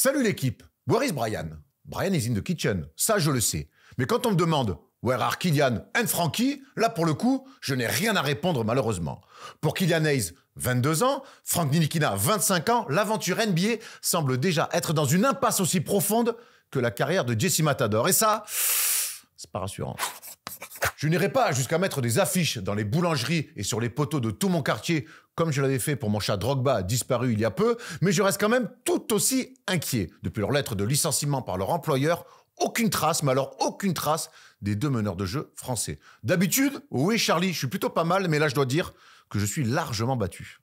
Salut l'équipe, where is Brian? Brian is in the kitchen, ça je le sais. Mais quand on me demande where are Kylian and Frankie, là pour le coup, je n'ai rien à répondre malheureusement. Pour Kylian Hayes, 22 ans, Frank Ntilikina, 25 ans, l'aventure NBA semble déjà être dans une impasse aussi profonde que la carrière de Jesse Matador. Et ça, c'est pas rassurant. Je n'irai pas jusqu'à mettre des affiches dans les boulangeries et sur les poteaux de tout mon quartier, comme je l'avais fait pour mon chat Drogba disparu il y a peu, mais je reste quand même tout aussi inquiet. Depuis leur lettre de licenciement par leur employeur, aucune trace, mais alors aucune trace des deux meneurs de jeu français. D'habitude, oui Charlie, je suis plutôt pas mal, mais là je dois dire que je suis largement battu.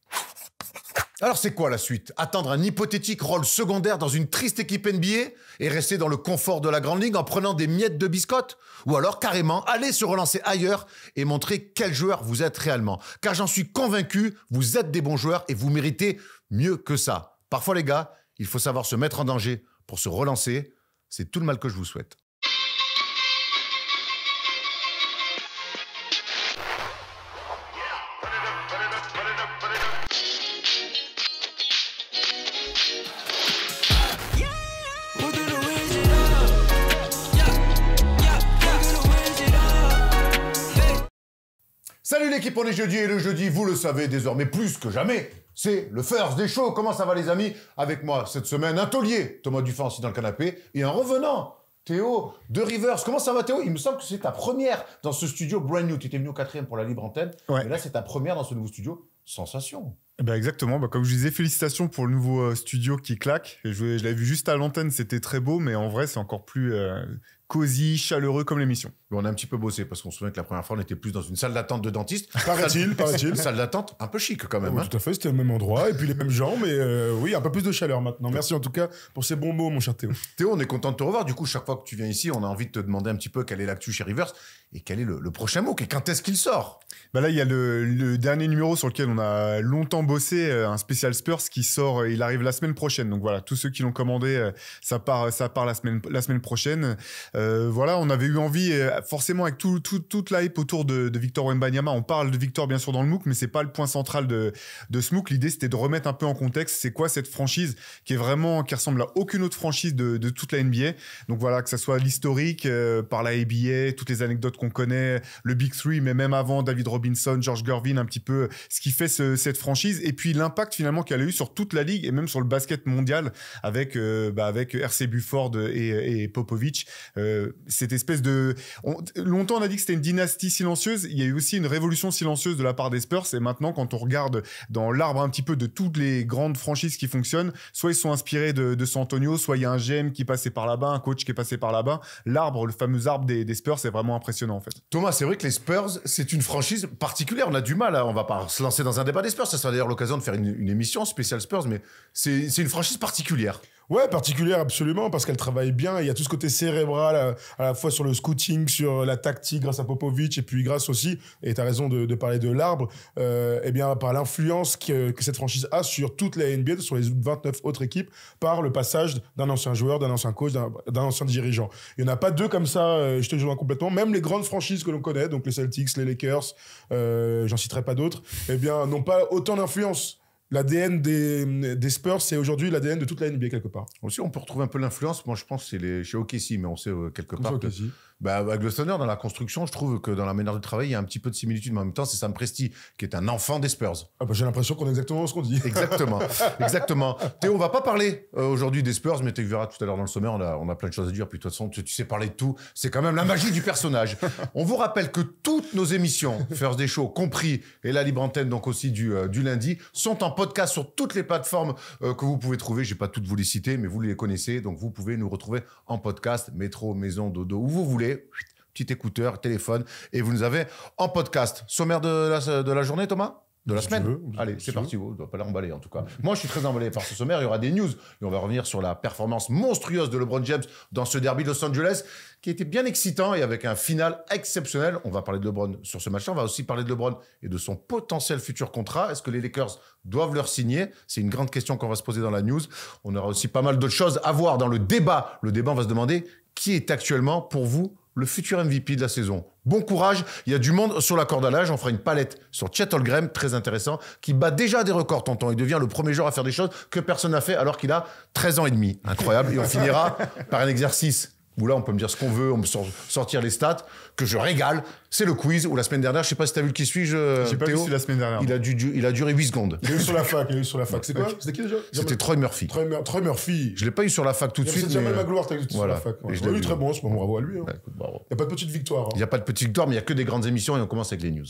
Alors c'est quoi la suite? Attendre un hypothétique rôle secondaire dans une triste équipe NBA et rester dans le confort de la grande ligue en prenant des miettes de biscotte? Ou alors carrément aller se relancer ailleurs et montrer quel joueur vous êtes réellement? Car j'en suis convaincu, vous êtes des bons joueurs et vous méritez mieux que ça. Parfois les gars, il faut savoir se mettre en danger pour se relancer. C'est tout le mal que je vous souhaite. Salut l'équipe, on est jeudi et le jeudi, vous le savez désormais plus que jamais, c'est le First Day Show. Comment ça va les amis? Avec moi cette semaine, un taulier, Thomas Dufan assis dans le canapé, et un revenant, Théo de Rivers. Comment ça va Théo? Il me semble que c'est ta première dans ce studio brand new. Tu étais venu au 4e pour la libre antenne, ouais. Mais là c'est ta première dans ce nouveau studio. Sensation. Ben exactement, comme je disais, félicitations pour le nouveau studio qui claque. Je l'avais vu juste à l'antenne, c'était très beau, mais en vrai c'est encore plus cosy, chaleureux comme l'émission. On a un petit peu bossé parce qu'on se souvient que la première fois on était plus dans une salle d'attente de dentiste. Paraît-il. Salle d'attente un peu chic quand même. Oui, tout à fait, c'était le même endroit et puis les mêmes gens, mais oui, un peu plus de chaleur maintenant. Merci en tout cas pour ces bons mots, mon cher Théo. Théo, on est content de te revoir. Du coup, chaque fois que tu viens ici, on a envie de te demander un petit peu quelle est l'actu chez Rivers et quel est le prochain mot, et quand est-ce qu'il sort? Là, il y a le dernier numéro sur lequel on a longtemps bossé, un spécial Spurs qui sort, il arrive la semaine prochaine. Donc voilà, tous ceux qui l'ont commandé, ça part la semaine prochaine. Voilà, on avait eu envie, forcément avec toute la hype autour de Victor Wembanyama, on parle de Victor bien sûr dans le MOOC, mais c'est pas le point central de ce MOOC. L'idée c'était de remettre un peu en contexte, c'est quoi cette franchise qui ressemble à aucune autre franchise de toute la NBA. Donc voilà, que ça soit l'historique par la ABA, toutes les anecdotes qu'on connaît, le Big Three, mais même avant David Robinson, George Gervin, un petit peu ce qui fait cette franchise, et puis l'impact finalement qu'elle a eu sur toute la ligue et même sur le basket mondial avec RC Buford et Popovich. Cette espèce de... Longtemps on a dit que c'était une dynastie silencieuse, il y a eu aussi une révolution silencieuse de la part des Spurs, et maintenant quand on regarde dans l'arbre un petit peu de toutes les grandes franchises qui fonctionnent, soit ils sont inspirés de San Antonio, soit il y a un GM qui est passé par là-bas, un coach qui est passé par là-bas. L'arbre, le fameux arbre des Spurs, c'est vraiment impressionnant en fait. Thomas, c'est vrai que les Spurs, c'est une franchise particulière, on a du mal, on va pas se lancer dans un débat des Spurs, ça sera d'ailleurs l'occasion de faire une émission spéciale Spurs, mais c'est une franchise particulière. Ouais, particulière absolument, parce qu'elle travaille bien. Il y a tout ce côté cérébral, à la fois sur le scouting, sur la tactique grâce à Popovich, et puis grâce aussi, et tu as raison de parler de l'arbre, eh bien par l'influence que cette franchise a sur toute la NBA, sur les 29 autres équipes, par le passage d'un ancien joueur, d'un ancien coach, d'un ancien dirigeant. Il n'y en a pas deux comme ça, je te rejoins complètement. Même les grandes franchises que l'on connaît, donc les Celtics, les Lakers, j'en citerai pas d'autres, eh bien n'ont pas autant d'influence. L'ADN des Spurs, c'est aujourd'hui l'ADN de toute la NBA quelque part. Aussi, on peut retrouver un peu l'influence. Moi, je pense que c'est chez OKC, mais on sait quelque part que... avec le Thunder, dans la construction, je trouve que dans la manière de travailler, il y a un petit peu de similitude, mais en même temps, c'est Sam Presti, qui est un enfant des Spurs. J'ai l'impression qu'on est exactement ce qu'on dit. Exactement. Théo, on va pas parler aujourd'hui des Spurs, mais tu verras tout à l'heure dans le sommaire, on a plein de choses à dire, puis de toute façon, tu sais parler de tout. C'est quand même la magie du personnage. On vous rappelle que toutes nos émissions, First Day Show compris, et la libre antenne, donc aussi du lundi, sont en podcast sur toutes les plateformes que vous pouvez trouver. Je vais pas toutes vous les citer, mais vous les connaissez. Donc, vous pouvez nous retrouver en podcast, métro, maison, dodo, où vous voulez. Petit écouteur, téléphone. Et vous nous avez en podcast. Sommaire de la journée, Thomas? De la semaine. Allez, c'est parti. On ne doit pas l'emballer, en tout cas. Moi, je suis très emballé par ce sommaire. Il y aura des news. Et on va revenir sur la performance monstrueuse de LeBron James dans ce derby de Los Angeles, qui était bien excitant et avec un final exceptionnel. On va parler de LeBron sur ce match-là. On va aussi parler de LeBron et de son potentiel futur contrat. Est-ce que les Lakers doivent leur signer? C'est une grande question qu'on va se poser dans la news. On aura aussi pas mal d'autres choses à voir dans le débat. Le débat, on va se demander qui est actuellement, pour vous, le futur MVP de la saison. Bon courage, il y a du monde sur la corde à linge. On fera une palette sur Chet Holmgren, très intéressant, qui bat déjà des records, tonton. Il devient le premier joueur à faire des choses que personne n'a fait alors qu'il a 13 ans et demi. Incroyable. Et on finira par un exercice où là, on peut me dire ce qu'on veut, on peut sortir les stats, que je régale. C'est le quiz où la semaine dernière, je sais pas si tu as vu le qui suis-je, J'ai pas vu celui la semaine dernière. Il a duré 8 secondes. Il a eu sur la fac, C'est quoi? C'était qui déjà? C'était Troy Murphy. Troy Murphy. Je l'ai pas eu sur la fac tout de suite. C'est Jamal Magloire, t'as eu sur voilà. la fac. Et je Il l'ai est vu. très bon, je pense. Bravo à lui. Bah, écoute, bravo. Il n'y a pas de petite victoire. Il n'y a pas de petite victoire, mais il n'y a que des grandes émissions et on commence avec les news.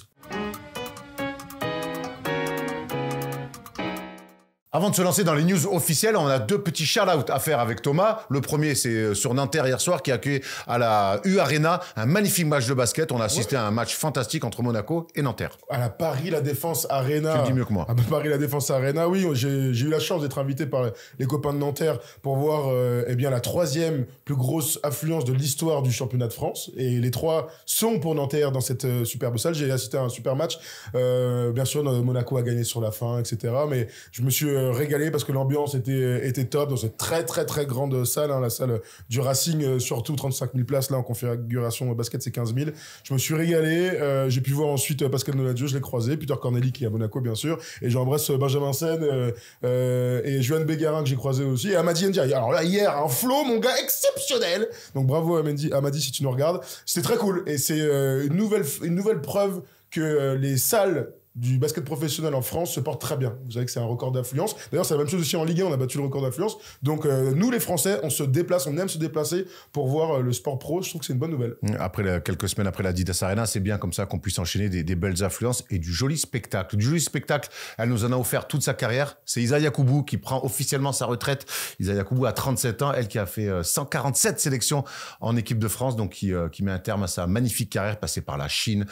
Avant de se lancer dans les news officielles, on a 2 petits shout-outs à faire avec Thomas. Le premier, c'est sur Nanterre hier soir, qui a accueilli à la U Arena un magnifique match de basket. On a assisté à un match fantastique entre Monaco et Nanterre. À la Paris La Défense Arena. Tu le dis mieux que moi. À Paris La Défense Arena, oui. J'ai eu la chance d'être invité par les copains de Nanterre pour voir eh bien, la 3e plus grosse affluence de l'histoire du championnat de France. Et les 3 sont pour Nanterre dans cette superbe salle. J'ai assisté à un super match. Bien sûr, Monaco a gagné sur la fin, etc. Mais je me suis régalé parce que l'ambiance était top dans cette très très très grande salle, la salle du Racing, surtout 35 000 places là en configuration basket, c'est 15 000. Je me suis régalé. J'ai pu voir ensuite Pascal Noladio, je l'ai croisé, Peter Corneli qui est à Monaco bien sûr, et j'embrasse Benjamin Sen et Johan Bégarin que j'ai croisé aussi, et Amadi Ndiaye. Alors là hier un flow mon gars exceptionnel. Donc bravo Amadi si tu nous regardes. C'était très cool et c'est une nouvelle preuve que les salles du basket professionnel en France se porte très bien. Vous savez que c'est un record d'affluence. D'ailleurs, c'est la même chose aussi en Ligue 1, on a battu le record d'affluence. Donc, nous, les Français, on se déplace, on aime se déplacer pour voir le sport pro. Je trouve que c'est une bonne nouvelle. Après quelques semaines après la Adidas Arena, c'est bien comme ça qu'on puisse enchaîner des belles affluences et du joli spectacle. Du joli spectacle, elle nous en a offert toute sa carrière. C'est Isa Yacoubou qui prend officiellement sa retraite. Isa Yacoubou a 37 ans, elle qui a fait 147 sélections en équipe de France, donc qui met un terme à sa magnifique carrière, passée par la Chine,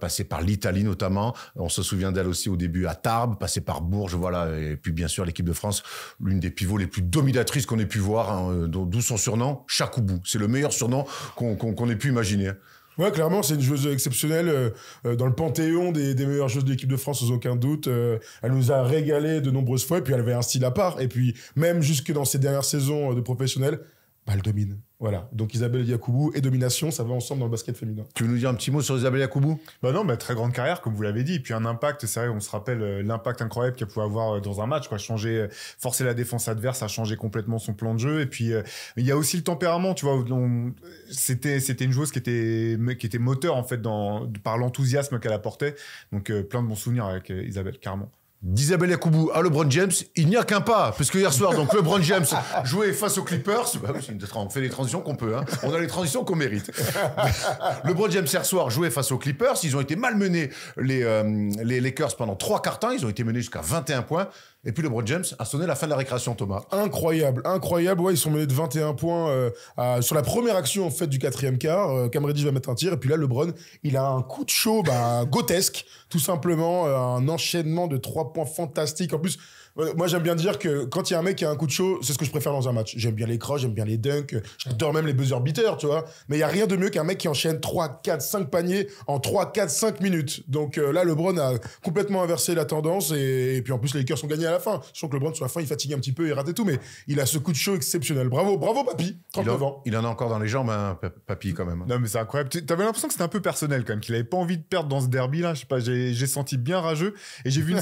passée par l'Italie notamment. On se souvient d'elle aussi au début à Tarbes, passée par Bourges, voilà, et puis bien sûr l'équipe de France, l'une des pivots les plus dominatrices qu'on ait pu voir, hein, d'où son surnom, Chakoubou. C'est le meilleur surnom qu'on ait pu imaginer. Ouais, clairement, c'est une joueuse exceptionnelle dans le panthéon des meilleures joueuses de l'équipe de France, sans aucun doute. Elle nous a régalé de nombreuses fois, et puis elle avait un style à part. Et puis, même jusque dans ses dernières saisons de professionnelle, elle domine. Voilà. Donc Isabelle Yacoubou et domination, ça va ensemble dans le basket féminin. Tu veux nous dire un petit mot sur Isabelle Yacoubou? Bah non, très grande carrière, comme vous l'avez dit. Et puis un impact, c'est vrai, on se rappelle l'impact incroyable qu'elle pouvait avoir dans un match, quoi. Forcer la défense adverse, a changé complètement son plan de jeu. Et puis, il y a aussi le tempérament, tu vois. C'était une joueuse qui était moteur, en fait, par l'enthousiasme qu'elle apportait. Donc, plein de bons souvenirs avec Isabelle, carrément. D'Isabelle Yacoubou à LeBron James, il n'y a qu'un pas. Parce que hier soir, donc LeBron James jouait face aux Clippers. Bah oui, on fait les transitions qu'on peut. Hein. On a les transitions qu'on mérite. LeBron James hier soir jouait face aux Clippers. Ils ont été malmenés, les Lakers, pendant 3 quarts temps. Ils ont été menés jusqu'à 21 points. Et puis LeBron James a sonné la fin de la récréation, Thomas. Incroyable. Ouais, ils sont menés de 21 points sur la première action en fait du 4e quart. Cam Reddish va mettre un tir et puis là LeBron, il a un coup de chaud, gotesque, tout simplement, un enchaînement de 3 points fantastiques. En plus, moi j'aime bien dire que quand il y a un mec qui a un coup de chaud, c'est ce que je préfère dans un match. J'aime bien les crosses, j'aime bien les dunks, j'adore même les buzzer beaters, tu vois. Mais il y a rien de mieux qu'un mec qui enchaîne 3, 4, 5 paniers en 3, 4, 5 minutes. Donc là, LeBron a complètement inversé la tendance et puis en plus les Lakers ont gagné à la fin. Je sens que LeBron sur la fin il fatigue un petit peu, il rate et tout, mais il a ce coup de chaud exceptionnel. Bravo papy, 39 ans. Il en a encore dans les jambes, hein, papy quand même. Non mais c'est incroyable. T'avais l'impression que c'était un peu personnel quand même, qu'il avait pas envie de perdre dans ce derby là. Je sais pas, j'ai senti bien rageux. Et j'ai vu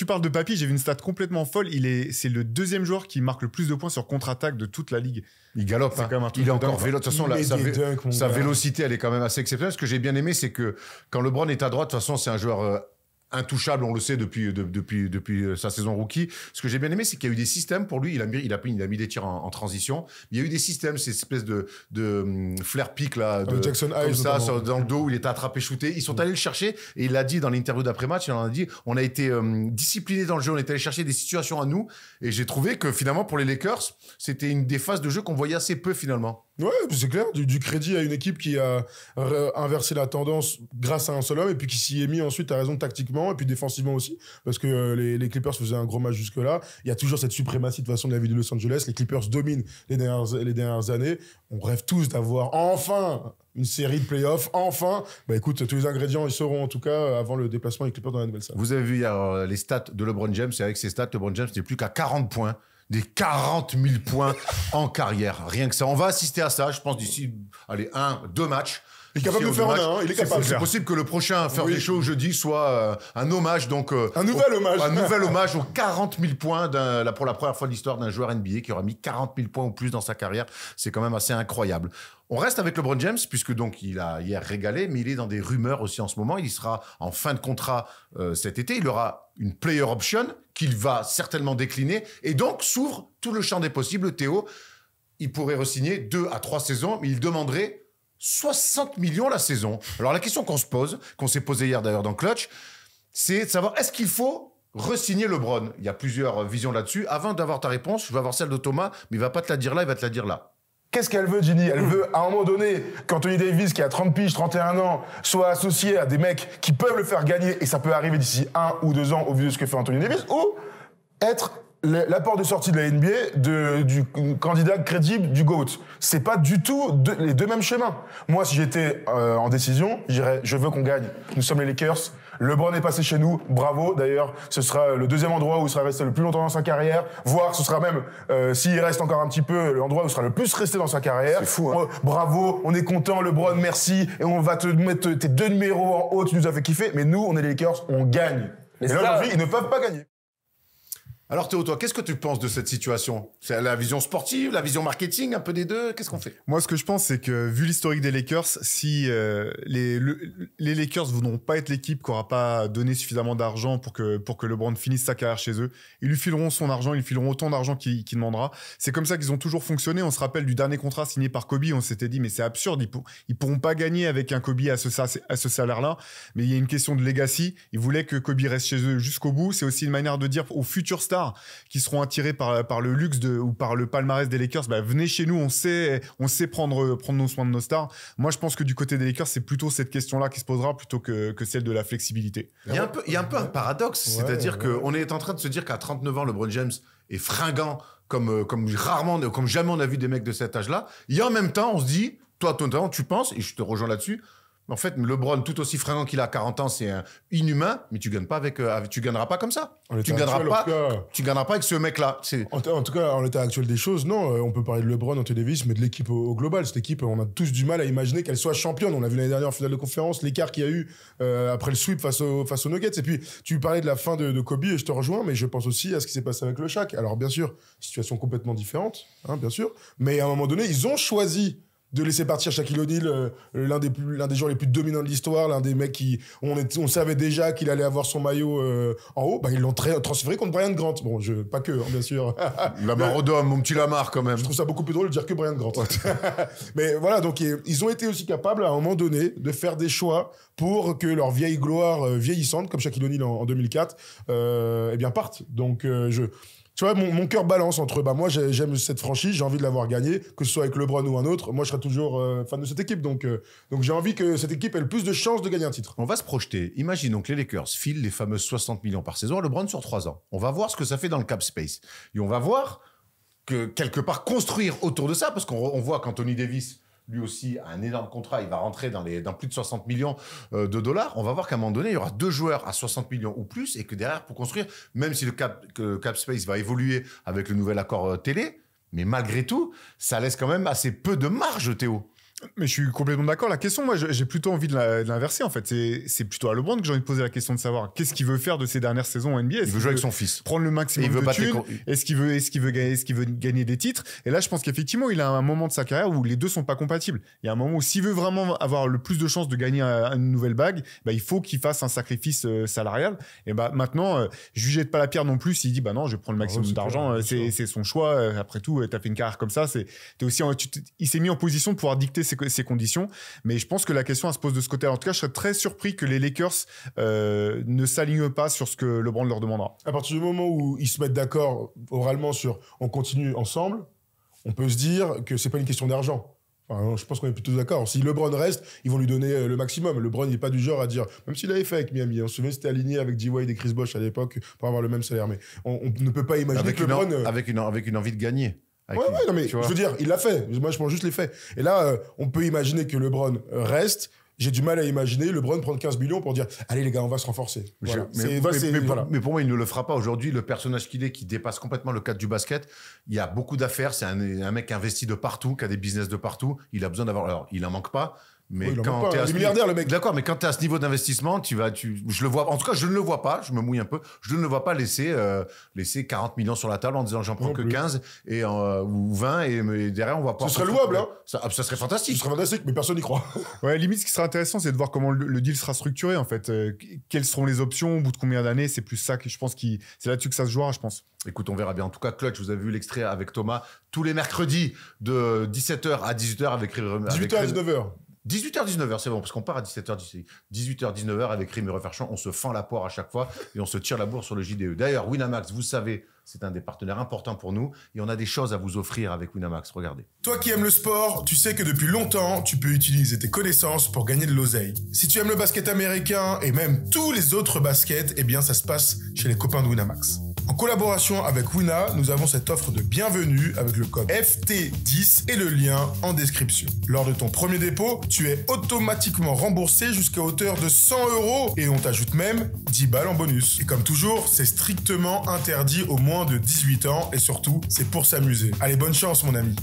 tu parles de papy, j'ai vu une stat complètement folle. C'est le 2e joueur qui marque le plus de points sur contre-attaque de toute la ligue. Il galope, hein. Il est encore vélo. De toute façon, sa vélocité, elle est quand même assez exceptionnelle. Ce que j'ai bien aimé, c'est que quand LeBron est à droite, de toute façon, c'est un joueur intouchable, on le sait depuis sa saison rookie. Ce que j'ai bien aimé, c'est qu'il y a eu des systèmes pour lui. Il a mis des tirs en transition. Il y a eu des systèmes, ces espèces de flare pick là, Jackson comme Hayes, ça, dans le dos où il était attrapé, shooté. Ils sont allés le chercher et il l'a dit dans l'interview d'après-match. Il en a dit, on a été disciplinés dans le jeu, on est allé chercher des situations à nous. Et j'ai trouvé que finalement pour les Lakers, c'était une des phases de jeu qu'on voyait assez peu finalement. Ouais, c'est clair, du crédit à une équipe qui a inversé la tendance grâce à un seul homme et puis qui s'y est mis ensuite, à raison, tactiquement et puis défensivement aussi, parce que les Clippers faisaient un gros match jusque-là. Il y a toujours cette suprématie de toute façon de la ville de Los Angeles. Les Clippers dominent les dernières années. On rêve tous d'avoir enfin une série de playoffs, enfin. Bah écoute, tous les ingrédients, ils seront en tout cas avant le déplacement des Clippers dans la nouvelle salle. Vous avez vu hier les stats de LeBron James, et avec ces stats, LeBron James n'est plus qu'à 40 points des 40 000 points en carrière. Rien que ça. On va assister à ça, je pense, d'ici, 2 matchs. Il est capable de faire un, il est capable. C'est possible que le prochain Faire des Shows jeudi soit un hommage, donc... un nouvel hommage. Un nouvel hommage aux 40 000 points pour la première fois de l'histoire d'un joueur NBA qui aura mis 40 000 points ou plus dans sa carrière. C'est quand même assez incroyable. On reste avec LeBron James, puisque donc il a hier régalé, mais il est dans des rumeurs aussi en ce moment. Il sera en fin de contrat cet été. Il aura une player option qu'il va certainement décliner. Et donc s'ouvre tout le champ des possibles. Théo, il pourrait re-signer 2 à 3 saisons, mais il demanderait 60 millions la saison. Alors la question qu'on s'est posée hier d'ailleurs dans Clutch, c'est de savoir est-ce qu'il faut re-signer LeBron. Il y a plusieurs visions là-dessus. Avant d'avoir ta réponse, je vais avoir celle de Thomas, mais il va pas te la dire là, il va te la dire là. Qu'est-ce qu'elle veut, Ginny? Elle veut, à un moment donné, qu'Anthony Davis, qui a 30 piges, 31 ans, soit associé à des mecs qui peuvent le faire gagner, et ça peut arriver d'ici 1 ou 2 ans au vu de ce que fait Anthony Davis, ou être l'apport de sortie de la NBA du candidat crédible du GOAT. C'est pas du tout les deux mêmes chemins. Moi, si j'étais en décision, je dirais, je veux qu'on gagne. Nous sommes les Lakers. LeBron est passé chez nous. Bravo. D'ailleurs, ce sera le deuxième endroit où il sera resté le plus longtemps dans sa carrière. Voire, ce sera même, s'il reste encore un petit peu, l'endroit où il sera le plus resté dans sa carrière. C'est fou, hein. Bravo. On est content, LeBron. Merci. Et on va te mettre tes 2 numéros en haut. Tu nous as fait kiffer. Mais nous, on est les Lakers. On gagne. Et là, aujourd'hui, ils ne peuvent pas gagner. Alors Théo, toi, qu'est-ce que tu penses de cette situation? C'est la vision sportive, la vision marketing, un peu des deux? Qu'est-ce qu'on fait? Moi, ce que je pense, c'est que vu l'historique des Lakers, si les Lakers ne voudront pas être l'équipe qui n'aura pas donné suffisamment d'argent pour que LeBron finisse sa carrière chez eux, ils lui fileront son argent, ils lui fileront autant d'argent qu'il demandera. C'est comme ça qu'ils ont toujours fonctionné. On se rappelle du dernier contrat signé par Kobe, on s'était dit, mais c'est absurde, ils pourront pas gagner avec un Kobe à ce salaire-là. Mais il y a une question de legacy. Ils voulaient que Kobe reste chez eux jusqu'au bout. C'est aussi une manière de dire aux futurs stars qui seront attirés par le luxe ou par le palmarès des Lakers, bah, venez chez nous, on sait prendre nos soins de nos stars. Moi, je pense que du côté des Lakers, c'est plutôt cette question-là qui se posera plutôt que celle de la flexibilité. Il y a un peu un paradoxe, c'est-à-dire qu'on est en train de se dire qu'à 39 ans, LeBron James est fringant comme jamais on a vu des mecs de cet âge-là. Et en même temps, on se dit, toi, tu penses, et je te rejoins là-dessus, en fait, LeBron, tout aussi fringant qu'il a à 40 ans, c'est un inhumain, mais tu gagneras pas comme ça. Tu gagneras pas avec ce mec-là. En tout cas, en l'état actuel des choses, non, on peut parler de LeBron, Anthony Davis, mais de l'équipe au global. Cette équipe, on a tous du mal à imaginer qu'elle soit championne. On l'a vu l'année dernière en finale de conférence, l'écart qu'il y a eu après le sweep face aux Nuggets. Et puis, tu parlais de la fin de Kobe, et je te rejoins, mais je pense aussi à ce qui s'est passé avec le Shaq. Alors, bien sûr, situation complètement différente, hein, bien sûr, mais à un moment donné, ils ont choisi de laisser partir Shaquille O'Neal, l'un des joueurs les plus dominants de l'histoire, l'un des mecs on savait déjà qu'il allait avoir son maillot en haut, bah ils l'ont transféré contre Brian Grant. Bon, pas que, hein, bien sûr. Lamar Odom, mon petit Lamar quand même. Je trouve ça beaucoup plus drôle de dire que Brian Grant. Mais voilà, donc ils ont été aussi capables à un moment donné de faire des choix pour que leur vieille gloire vieillissante, comme Shaquille O'Neal en 2004, eh bien partent. Donc tu vois, mon cœur balance entre, moi j'aime cette franchise, j'ai envie de l'avoir gagnée, que ce soit avec LeBron ou un autre, moi je serai toujours fan de cette équipe, donc j'ai envie que cette équipe ait le plus de chances de gagner un titre. On va se projeter, imaginons que les Lakers filent les fameuses 60 millions par saison à LeBron sur 3 ans. On va voir ce que ça fait dans le cap space. Et on va voir que quelque part construire autour de ça, parce qu'on voit qu'Anthony Davis, lui aussi, a un énorme contrat, il va rentrer dans plus de 60 millions de dollars. On va voir qu'à un moment donné, il y aura 2 joueurs à 60 millions ou plus, et que derrière, pour construire, même si le cap space va évoluer avec le nouvel accord télé, mais malgré tout, ça laisse quand même assez peu de marge, Théo. Mais je suis complètement d'accord. La question, moi, j'ai plutôt envie de l'inverser, en fait. C'est plutôt à LeBron que j'ai envie de poser la question de savoir qu'est-ce qu'il veut faire de ses dernières saisons en NBA. Il veut jouer avec son fils. Prendre le maximum de thunes. Est-ce qu'il veut gagner des titres? Et là, je pense qu'effectivement, il a un moment de sa carrière où les deux sont pas compatibles. Il y a un moment où s'il veut vraiment avoir le plus de chances de gagner une nouvelle bague, il faut qu'il fasse un sacrifice salarial. Et maintenant, je lui jette pas la pierre non plus s'il dit, non, je vais prendre le maximum d'argent. C'est son choix. Après tout, t'as fait une carrière comme ça. Il s'est mis en position de pouvoir dicter ses conditions, mais je pense que la question elle se pose de ce côté. En tout cas, je serais très surpris que les Lakers ne s'alignent pas sur ce que LeBron leur demandera. À partir du moment où ils se mettent d'accord oralement sur on continue ensemble, on peut se dire que c'est pas une question d'argent. Enfin, je pense qu'on est plutôt d'accord. Si LeBron reste, ils vont lui donner le maximum. LeBron, il n'est pas du genre à dire, même s'il avait fait avec Miami, on se souvient, c'était aligné avec D. Wade et Chris Bosh à l'époque pour avoir le même salaire, mais on ne peut pas imaginer que LeBron... Avec une envie de gagner. Non, mais je veux dire, il l'a fait. Moi, je prends juste les faits. Et là, on peut imaginer que LeBron reste. j'ai du mal à imaginer LeBron prendre 15 millions pour dire allez les gars, on va se renforcer. Voilà. Mais pour moi, il ne le fera pas. Aujourd'hui, le personnage qu'il est, qui dépasse complètement le cadre du basket, il y a beaucoup d'affaires. C'est un mec investi de partout, qui a des business de partout. Il a besoin d'avoir. Alors, il en manque pas. Mais Oui, quand tu es milliardaire, le mec. D'accord, mais quand tu es à ce niveau d'investissement, je le vois. En tout cas, je ne le vois pas. Je me mouille un peu. Je ne le vois pas laisser 40 millions sur la table en disant j'en prends que 15 ou 20 et derrière on va pas. Ce serait louable, hein. Ça serait fantastique. Ce serait fantastique, mais personne n'y croit. Ouais, limite, ce qui sera intéressant, c'est de voir comment le deal sera structuré, en fait. Quelles seront les options, au bout de combien d'années? C'est plus ça que je pense c'est là-dessus que ça se jouera, je pense. Écoute, on verra bien. En tout cas, Clutch, vous avez vu l'extrait avec Thomas tous les mercredis de 17h à 18h avec 18h à 19h. 18h, 19h, c'est bon, parce qu'on part à 17h, 18h, 19h avec Rime et Referchon, on se fend la poire à chaque fois et on se tire la bourre sur le JDE. D'ailleurs, Winamax, vous savez, c'est un des partenaires importants pour nous et on a des choses à vous offrir avec Winamax, regardez. Toi qui aimes le sport, tu sais que depuis longtemps, tu peux utiliser tes connaissances pour gagner de l'oseille. Si tu aimes le basket américain et même tous les autres baskets, eh bien ça se passe chez les copains de Winamax. En collaboration avec Wina, nous avons cette offre de bienvenue avec le code FT10 et le lien en description. Lors de ton premier dépôt, tu es automatiquement remboursé jusqu'à hauteur de 100 € et on t'ajoute même 10 balles en bonus. Et comme toujours, c'est strictement interdit aux moins de 18 ans et surtout, c'est pour s'amuser. Allez, bonne chance mon ami.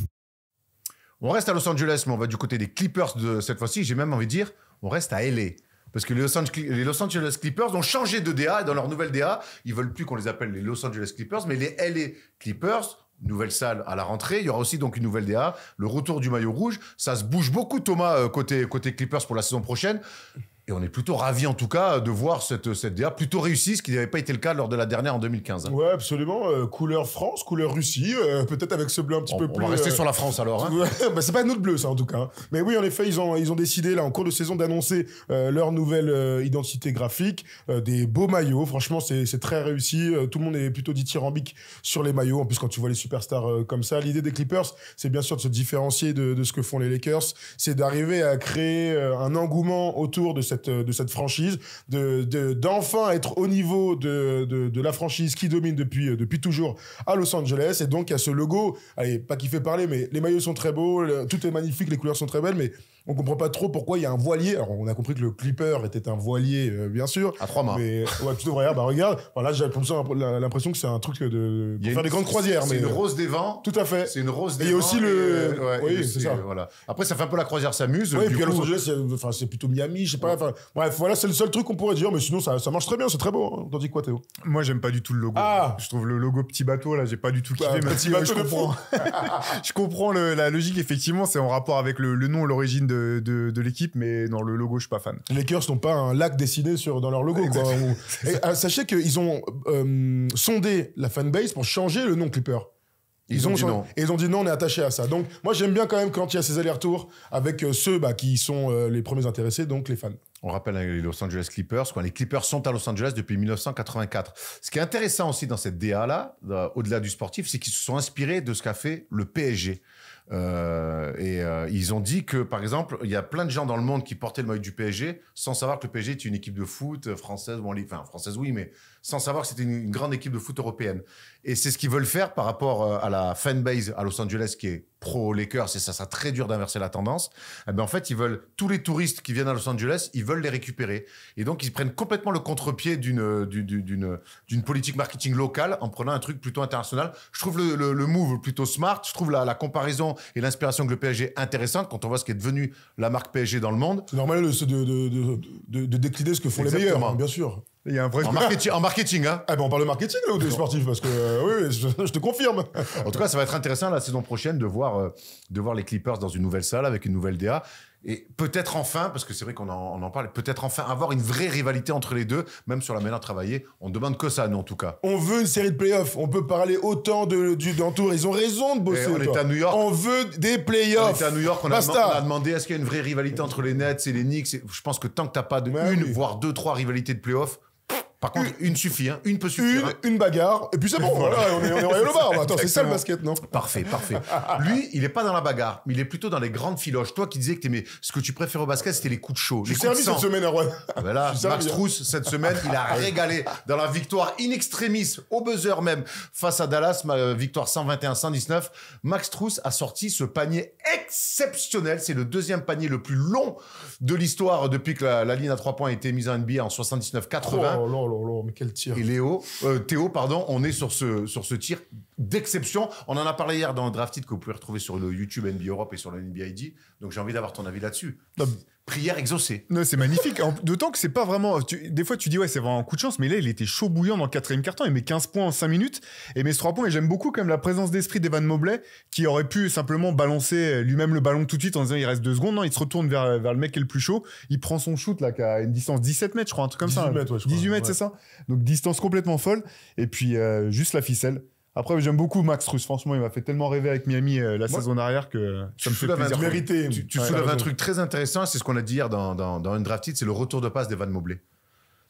On reste à Los Angeles, mais on va du côté des Clippers de cette fois-ci. J'ai même envie de dire, on reste à LA. Parce que les Los Angeles Clippers ont changé de DA et dans leur nouvelle DA, ils veulent plus qu'on les appelle les Los Angeles Clippers, mais les LA Clippers. Nouvelle salle à la rentrée. Il y aura aussi donc une nouvelle DA, le retour du maillot rouge. Ça se bouge beaucoup, Thomas, côté Clippers pour la saison prochaine. Et on est plutôt ravis, en tout cas, de voir cette DA plutôt réussie, ce qui n'avait pas été le cas lors de la dernière en 2015. Hein. Ouais, absolument. Couleur France, couleur Russie. Peut-être avec ce bleu un petit peu plus... On va rester sur la France, alors. Hein. Bah, c'est pas notre bleu, ça, en tout cas. Mais oui, en effet, ils ont décidé, là, en cours de saison, d'annoncer leur nouvelle identité graphique. Des beaux maillots. Franchement, c'est très réussi. Tout le monde est plutôt dithyrambique sur les maillots. En plus, quand tu vois les superstars comme ça, l'idée des Clippers, c'est bien sûr de se différencier de ce que font les Lakers. C'est d'arriver à créer un engouement autour de cette franchise, d'enfin être au niveau de la franchise qui domine depuis toujours à Los Angeles. Et donc, il y a ce logo, allez, pas qui fait parler, mais les maillots sont très beaux, tout est magnifique, les couleurs sont très belles, mais on comprend pas trop pourquoi il y a un voilier. Alors, on a compris que le Clipper était un voilier, bien sûr. À 3 mains. Mais, ouais, plutôt, regarde. Voilà, j'ai l'impression que c'est un truc pour faire des grandes croisières. C'est une rose des vents. Tout à fait. C'est une rose des vents. Et aussi oui, c'est ça. Voilà. Après, ça fait un peu la croisière s'amuse. Oui, et puis à Los Angeles, c'est plutôt Miami, je sais pas. Bref, voilà, c'est le seul truc qu'on pourrait dire, mais sinon, ça marche très bien, c'est très beau. Hein. T'en dis quoi, Théo? Moi, j'aime pas du tout le logo. Ah. Je trouve le logo petit bateau, là, j'ai pas du tout kiffé. Petit bateau je comprends. Je comprends la logique, effectivement, c'est en rapport avec le nom et l'origine de l'équipe, mais dans le logo, je suis pas fan. Les Lakers n'ont pas un lac dessiné dans leur logo, quoi. Et, sachez qu'ils ont sondé la fanbase pour changer le nom Clipper. Ils ont dit non. Et ils ont dit non, on est attaché à ça. Donc, moi, j'aime bien quand même quand il y a ces allers-retours avec ceux qui sont les premiers intéressés, donc les fans. On rappelle les Los Angeles Clippers. Les Clippers sont à Los Angeles depuis 1984. Ce qui est intéressant aussi dans cette DA-là, au-delà du sportif, c'est qu'ils se sont inspirés de ce qu'a fait le PSG. Ils ont dit que, par exemple, il y a plein de gens dans le monde qui portaient le maillot du PSG sans savoir que le PSG est une équipe de foot française, française oui, mais sans savoir que c'était une grande équipe de foot européenne. Et c'est ce qu'ils veulent faire par rapport à la fanbase à Los Angeles qui est pro-Lakers, et ça sera très dur d'inverser la tendance. En fait, ils veulent, tous les touristes qui viennent à Los Angeles, ils veulent les récupérer. Et donc, ils prennent complètement le contre-pied d'une politique marketing locale en prenant un truc plutôt international. Je trouve le move plutôt smart. Je trouve la comparaison et l'inspiration que le PSG intéressante quand on voit ce qui est devenu la marque PSG dans le monde. C'est normal de décliner ce que font les meilleurs, hein, bien sûr. Il y a un vrai en marketing, hein. On parle de marketing là ou des sportifs parce que oui, je te confirme. En tout cas, ça va être intéressant la saison prochaine de voir les Clippers dans une nouvelle salle avec une nouvelle DA et peut-être enfin, parce que c'est vrai qu'on en parle, peut-être enfin avoir une vraie rivalité entre les deux, même sur la manière de travailler. On demande que ça, nous en tout cas. On veut une série de playoffs. On peut parler autant d'entour. Ils ont raison de bosser. On est à New York. On veut des playoffs. On est à New York. On a demandé est-ce qu'il y a une vraie rivalité entre les Nets et les Knicks. Je pense que tant que t'as pas voire 2-3 rivalités de playoffs. Par contre, une suffit, hein. Une peut suffire. hein. Une bagarre, et puis c'est bon, voilà, on est royal au bar. Attends, c'est ça le basket, non? Parfait. Lui, il est pas dans la bagarre, mais il est plutôt dans les grandes filoches. Toi qui disais que ce que tu préfères au basket, c'était les coups de chaud. Je Les suis coups de servi sang. cette semaine, Erwan. Ah ben là, Je suis servi, Max hein. Strus, cette semaine, il a régalé dans la victoire in extremis, au buzzer même, face à Dallas, victoire 121-119. Max Strus a sorti ce panier exceptionnel. C'est le deuxième panier le plus long de l'histoire depuis que la ligne à 3 points a été mise en NBA en 79-80. Oh là, mais quel tir. Et Théo, on est sur ce tir d'exception. On en a parlé hier dans le Draft It que vous pouvez retrouver sur le YouTube NBA Europe et sur le NBA ID. Donc j'ai envie d'avoir ton avis là-dessus. Prière exaucée. Non, c'est magnifique. D'autant que c'est pas vraiment. Des fois, tu dis, ouais, c'est vraiment un coup de chance, mais là, il était chaud bouillant dans le 4e quart-temps. Il met 15 points en 5 minutes et met 3 points. Et j'aime beaucoup quand même la présence d'esprit d'Evan Mobley qui aurait pu simplement balancer lui-même le ballon tout de suite en disant il reste 2 secondes. Non, il se retourne vers le mec qui est le plus chaud. Il prend son shoot là, qui a une distance 17 mètres, je crois, un truc comme 18 ça. mètres, ouais, je crois. 18 mètres, Ouais. c'est ça. Donc, distance complètement folle. Et puis, juste la ficelle. Après, j'aime beaucoup Max Strus. Franchement, il m'a fait tellement rêver avec Miami la saison dernière que ça me fait soulèves un plaisir. truc. Mérité. Tu Ouais, soulèves t'as un raison. truc très intéressant, c'est ce qu'on a dit hier dans Undrafted, c'est le retour de passe d'Evan Mobley.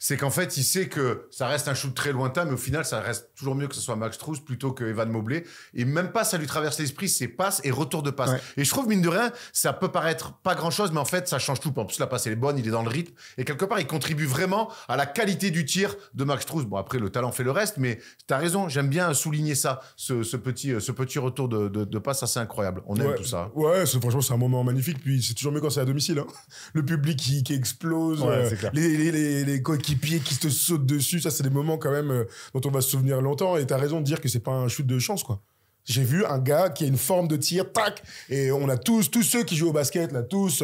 C'est qu'en fait, il sait que ça reste un shoot très lointain, mais au final, ça reste toujours mieux que ce soit Max Strus plutôt que Evan Mobley. Et même pas, ça lui traverse l'esprit, c'est passe et retour de passe. Ouais. Et je trouve, mine de rien, ça peut paraître pas grand-chose, mais en fait, ça change tout. En plus, la passe, elle est bonne, il est dans le rythme. Et quelque part, il contribue vraiment à la qualité du tir de Max Strus. Bon, après, le talent fait le reste, mais t'as raison, j'aime bien souligner ça, ce petit retour de passe assez incroyable. On aime tout ça. Ouais, franchement, c'est un moment magnifique. Puis c'est toujours mieux quand c'est à domicile. Hein. Le public qui explose, Ouais, c'est clair. les coéquipiers qui te sautent dessus. Ça, c'est des moments quand même dont on va se souvenir longtemps. Et t'as raison de dire que c'est pas un shoot de chance, quoi. J'ai vu un gars qui a une forme de tir, tac, et on a tous ceux qui jouent au basket, là, tous,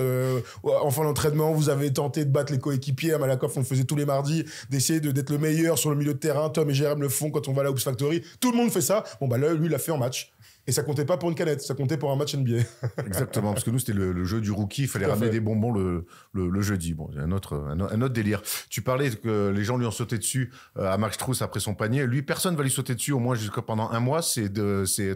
en fin d'entraînement, vous avez tenté de battre les coéquipiers. À Malakoff, on le faisait tous les mardis, d'essayer d'être le meilleur sur le milieu de terrain. Tom et Jérém le font quand on va à la Hoops Factory. Tout le monde fait ça. Bon, bah là, lui, il l'a fait en match. Et ça comptait pas pour une canette, ça comptait pour un match NBA. Exactement, parce que nous, c'était le jeu du rookie, il fallait Tout à ramener fait. des bonbons le jeudi. Bon, c'est un autre délire. Tu parlais que les gens lui ont sauté dessus à Max Strus après son panier. Lui, personne va lui sauter dessus, au moins jusqu'à pendant un mois. C'est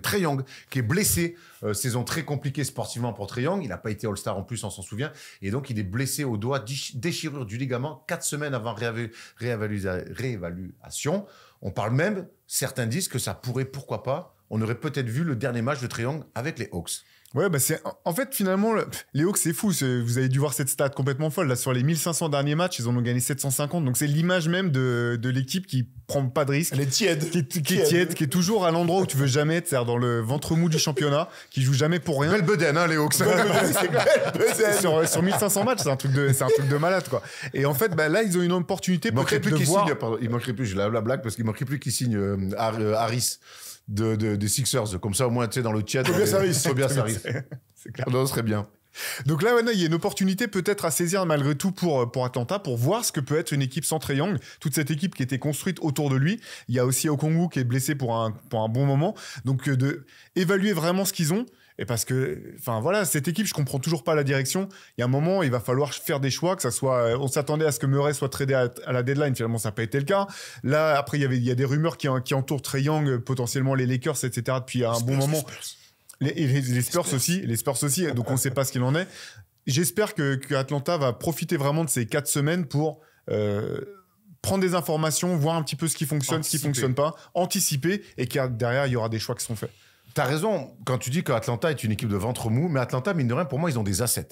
Trae Young qui est blessé. Saison très compliquée sportivement pour Trae Young. Il n'a pas été All-Star en plus, on s'en souvient. Et donc, il est blessé au doigt, déchirure du ligament, 4 semaines avant réévaluation. On parle même, certains disent que ça pourrait, pourquoi pas, on aurait peut-être vu le dernier match de Trae Young avec les Hawks. Ouais, bah c'est en fait finalement les Hawks c'est fou, vous avez dû voir cette stat complètement folle là sur les 1500 derniers matchs, ils en ont gagné 750. Donc c'est l'image même de l'équipe qui prend pas de risque, Elle est tiède. qui est tiède, qui est toujours à l'endroit où tu veux jamais être, c'est-à-dire dans le ventre mou du championnat, qui joue jamais pour rien. Belle bedaine, hein, les Hawks. sur 1500 matchs, c'est un truc de malade quoi. Et en fait bah, là ils ont une opportunité Il manquerait peut-être plus de qu'il voir. signe, pardon, il manquerait plus, je la blague, parce qu'il manquerait plus qu'il signe Harris des Sixers. Comme ça, au moins, tu sais, dans le chat. Tobias Harris. Tobias Harris. C'est clair. Non, ce serait bien. Donc là, il y a une opportunité peut-être à saisir malgré tout pour Atlanta, pour voir ce que peut être une équipe sans Trae Young. Toute cette équipe qui était construite autour de lui. Il y a aussi Okongwu qui est blessé pour un bon moment. Donc de évaluer vraiment ce qu'ils ont. Et parce que, enfin voilà, cette équipe, je comprends toujours pas la direction. Il y a un moment, il va falloir faire des choix, que ça soit. On s'attendait à ce que Murray soit tradé à la deadline. Finalement, ça n'a pas été le cas. Là, après, il y a des rumeurs qui entourent Trae Young, potentiellement les Lakers, etc. Depuis un bon moment. Les Spurs aussi. Donc on ne sait pas ce qu'il en est. J'espère que Atlanta va profiter vraiment de ces 4 semaines pour prendre des informations, voir un petit peu ce qui fonctionne, ce qui fonctionne pas, anticiper, et que derrière il y aura des choix qui seront faits. T'as raison quand tu dis qu'Atlanta est une équipe de ventre mou, mais Atlanta, mine de rien, pour moi, ils ont des assets.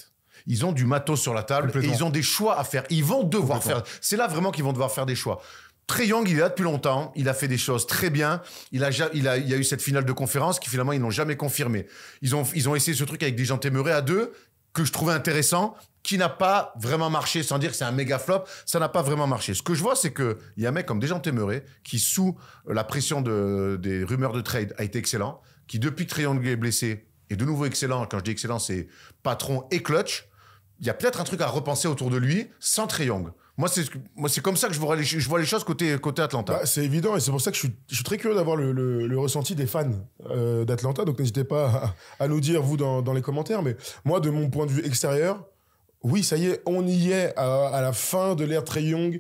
Ils ont du matos sur la table et ils ont des choix à faire. Ils vont devoir faire. C'est là vraiment qu'ils vont devoir faire des choix. Trae Young, il est là depuis longtemps. Il a fait des choses très bien. Il y a eu cette finale de conférence qui finalement ils n'ont jamais confirmé. Ils ont essayé ce truc avec Dejounte Murray à 2 que je trouvais intéressant, qui n'a pas vraiment marché, sans dire que c'est un méga flop. Ça n'a pas vraiment marché. Ce que je vois, c'est que il y a un mec comme Dejounte Murray qui, sous la pression des rumeurs de trade, a été excellent. Qui depuis que Trae Young est blessé est de nouveau excellent. Quand je dis excellent, c'est patron et clutch. Il y a peut-être un truc à repenser autour de lui sans Trae Young. Moi, c'est comme ça que je vois les choses côté Atlanta. Bah, c'est évident et c'est pour ça que je suis très curieux d'avoir le ressenti des fans d'Atlanta. Donc n'hésitez pas à nous dire, vous, dans les commentaires. Mais moi, de mon point de vue extérieur, oui, ça y est, on y est à la fin de l'ère Trae Young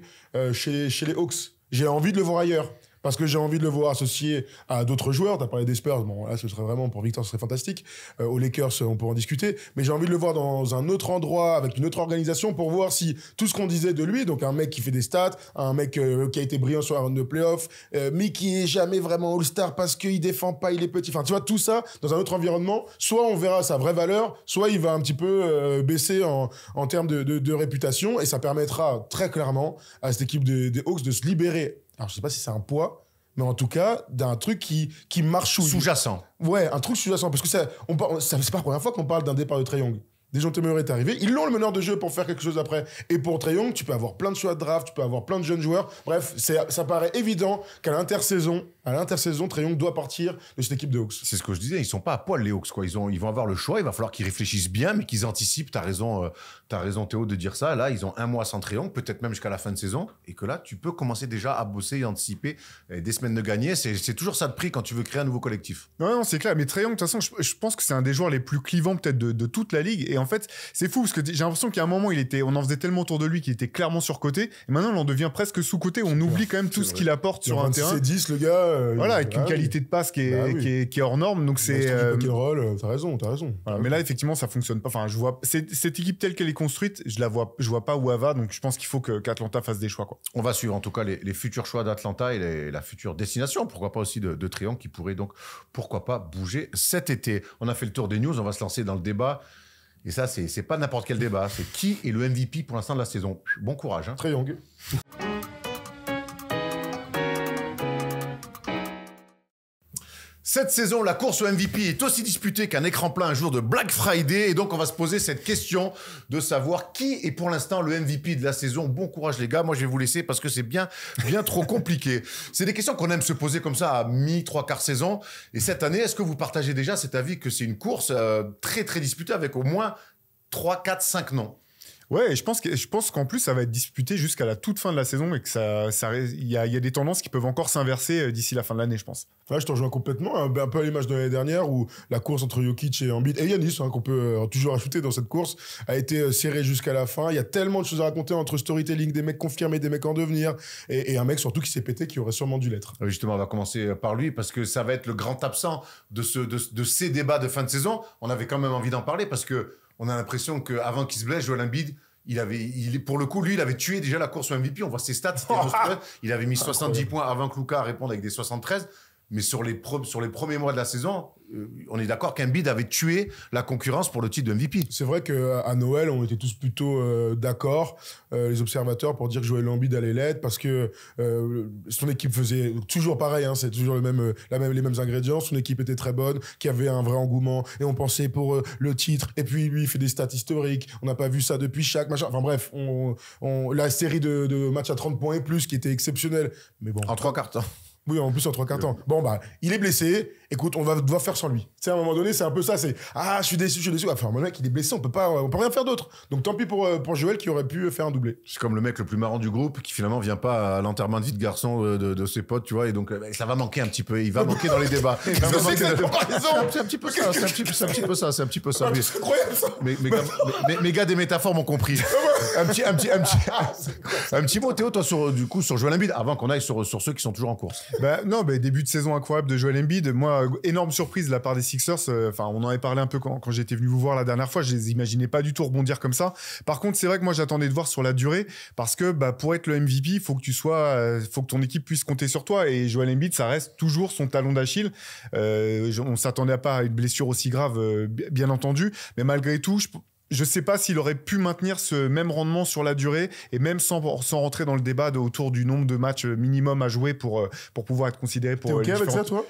chez les Hawks. J'ai envie de le voir ailleurs. Parce que j'ai envie de le voir associé à d'autres joueurs. Tu as parlé des Spurs. Bon, là, ce serait vraiment, pour Victor, ce serait fantastique. Aux Lakers, on peut en discuter. Mais j'ai envie de le voir dans un autre endroit, avec une autre organisation, pour voir si tout ce qu'on disait de lui, donc un mec qui fait des stats, un mec qui a été brillant sur un round de playoff, mais qui est jamais vraiment All-Star parce qu'il défend pas, il est petit. Enfin, tu vois, tout ça dans un autre environnement, soit on verra sa vraie valeur, soit il va un petit peu baisser en termes de réputation, et ça permettra très clairement à cette équipe des Hawks de se libérer. Alors, je sais pas si c'est un poids, mais en tout cas, d'un truc qui marche Sous-jacent. Ouais, un truc sous-jacent. Parce que c'est pas la première fois qu'on parle d'un départ de Trae Young. Dejounte Murray est arrivé. Ils l'ont, le meneur de jeu, pour faire quelque chose après. Et pour Trae Young, tu peux avoir plein de choix de draft, tu peux avoir plein de jeunes joueurs. Bref, ça paraît évident qu'à l'intersaison, Trae Young doit partir de cette équipe de Hawks. C'est ce que je disais, ils sont pas à poil les Hawks, quoi. Ils vont avoir le choix, il va falloir qu'ils réfléchissent bien, mais qu'ils anticipent. T'as raison Théo de dire ça. Là, ils ont un mois sans Trae Young, peut-être même jusqu'à la fin de saison, et que là, tu peux commencer déjà à bosser et anticiper des semaines de gagner. C'est toujours ça de prix quand tu veux créer un nouveau collectif. Non, c'est clair. Mais Trae Young, de toute façon, je pense que c'est un des joueurs les plus clivants peut-être de toute la ligue. Et en fait, c'est fou parce que j'ai l'impression qu'à un moment, on en faisait tellement autour de lui qu'il était clairement surcoté. Et maintenant, on en devient presque sous-coté. On oublie quand même tout ce qu'il apporte sur un terrain. C'est 10, le gars. Voilà, avec une qualité de passe qui est hors norme. Donc c'est. T'as raison. Voilà, mais là, effectivement, ça fonctionne pas. Enfin, je vois cette équipe telle qu'elle est construite, je vois pas où elle va. Donc je pense qu'il faut qu'Atlanta fasse des choix, quoi. On va suivre en tout cas les futurs choix d'Atlanta et la future destination. Pourquoi pas aussi de Trae Young qui pourrait donc, pourquoi pas, bouger cet été. On a fait le tour des news. On va se lancer dans le débat. Et ça, c'est pas n'importe quel débat. C'est qui est le MVP pour l'instant de la saison. Bon courage. Trae Young. Cette saison, la course au MVP est aussi disputée qu'un écran plat un jour de Black Friday. Et donc, on va se poser cette question de savoir qui est pour l'instant le MVP de la saison. Bon courage, les gars. Moi, je vais vous laisser parce que c'est bien trop compliqué. C'est des questions qu'on aime se poser comme ça à mi-3/4 saison. Et cette année, est-ce que vous partagez déjà cet avis que c'est une course très, très disputée avec au moins 3, 4, 5 noms? Ouais, je pense qu'en plus ça va être disputé jusqu'à la toute fin de la saison et que il y a des tendances qui peuvent encore s'inverser d'ici la fin de l'année, je pense. Ouais, je te rejoins complètement. Un peu à l'image de l'année dernière où la course entre Jokic et Embiid et Giannis, qu'on peut toujours ajouter dans cette course, a été serrée jusqu'à la fin. Il y a tellement de choses à raconter entre storytelling, des mecs confirmés, des mecs en devenir et un mec surtout qui s'est pété, qui aurait sûrement dû l'être. Justement, on va commencer par lui parce que ça va être le grand absent de ces débats de fin de saison. On avait quand même envie d'en parler parce que on a l'impression qu'avant qu'il se blesse, Joel Embiid, pour le coup, lui, il avait tué déjà la course au MVP. On voit ses stats, c'était monstrueux. Il avait mis 70 points avant que Luka réponde avec des 73. Mais sur les premiers mois de la saison, on est d'accord qu'Embiid avait tué la concurrence pour le titre de MVP. C'est vrai qu'à Noël, on était tous plutôt d'accord, les observateurs, pour dire que Joel Embiid allait l'être, parce que son équipe faisait toujours pareil, hein, c'est toujours les mêmes ingrédients, son équipe était très bonne, qu'il y avait un vrai engouement, et on pensait pour le titre, et puis lui, il fait des stats historiques, on n'a pas vu ça depuis chaque machin, enfin bref, la série de matchs à 30 points et plus, qui était exceptionnelle, mais bon. En 3/4 temps. Oui, en plus en 3/4 temps. Bon, bah, il est blessé. Écoute, on va devoir faire sans lui. Tu sais, à un moment donné, c'est un peu ça. C'est je suis déçu. Enfin, mon mec, il est blessé. On peut rien faire d'autre. Donc, tant pis pour Joël qui aurait pu faire un doublé. C'est comme le mec le plus marrant du groupe qui finalement vient pas à l'enterrement de vie de garçon de ses potes, tu vois. Et donc, ça va manquer un petit peu. Il va manquer dans les débats. C'est un petit peu ça. C'est un petit peu ça. C'est incroyable ça. Mes gars des métaphores m'ont compris. un petit mot, Théo, toi, sur Joel Embiid, avant qu'on aille sur ceux qui sont toujours en course. Début de saison incroyable de Joel Embiid. Moi, énorme surprise de la part des Sixers. On en avait parlé un peu quand j'étais venu vous voir la dernière fois. Je les imaginais pas du tout rebondir comme ça. Par contre, c'est vrai que moi, j'attendais de voir sur la durée parce que pour être le MVP, il faut que ton équipe puisse compter sur toi. Et Joel Embiid, ça reste toujours son talon d'Achille. On s'attendait pas à une blessure aussi grave, bien entendu. Mais malgré tout, je sais pas s'il aurait pu maintenir ce même rendement sur la durée et même sans rentrer dans le débat autour du nombre de matchs minimum à jouer pour pouvoir être considéré pour. T'es OK avec ça, toi?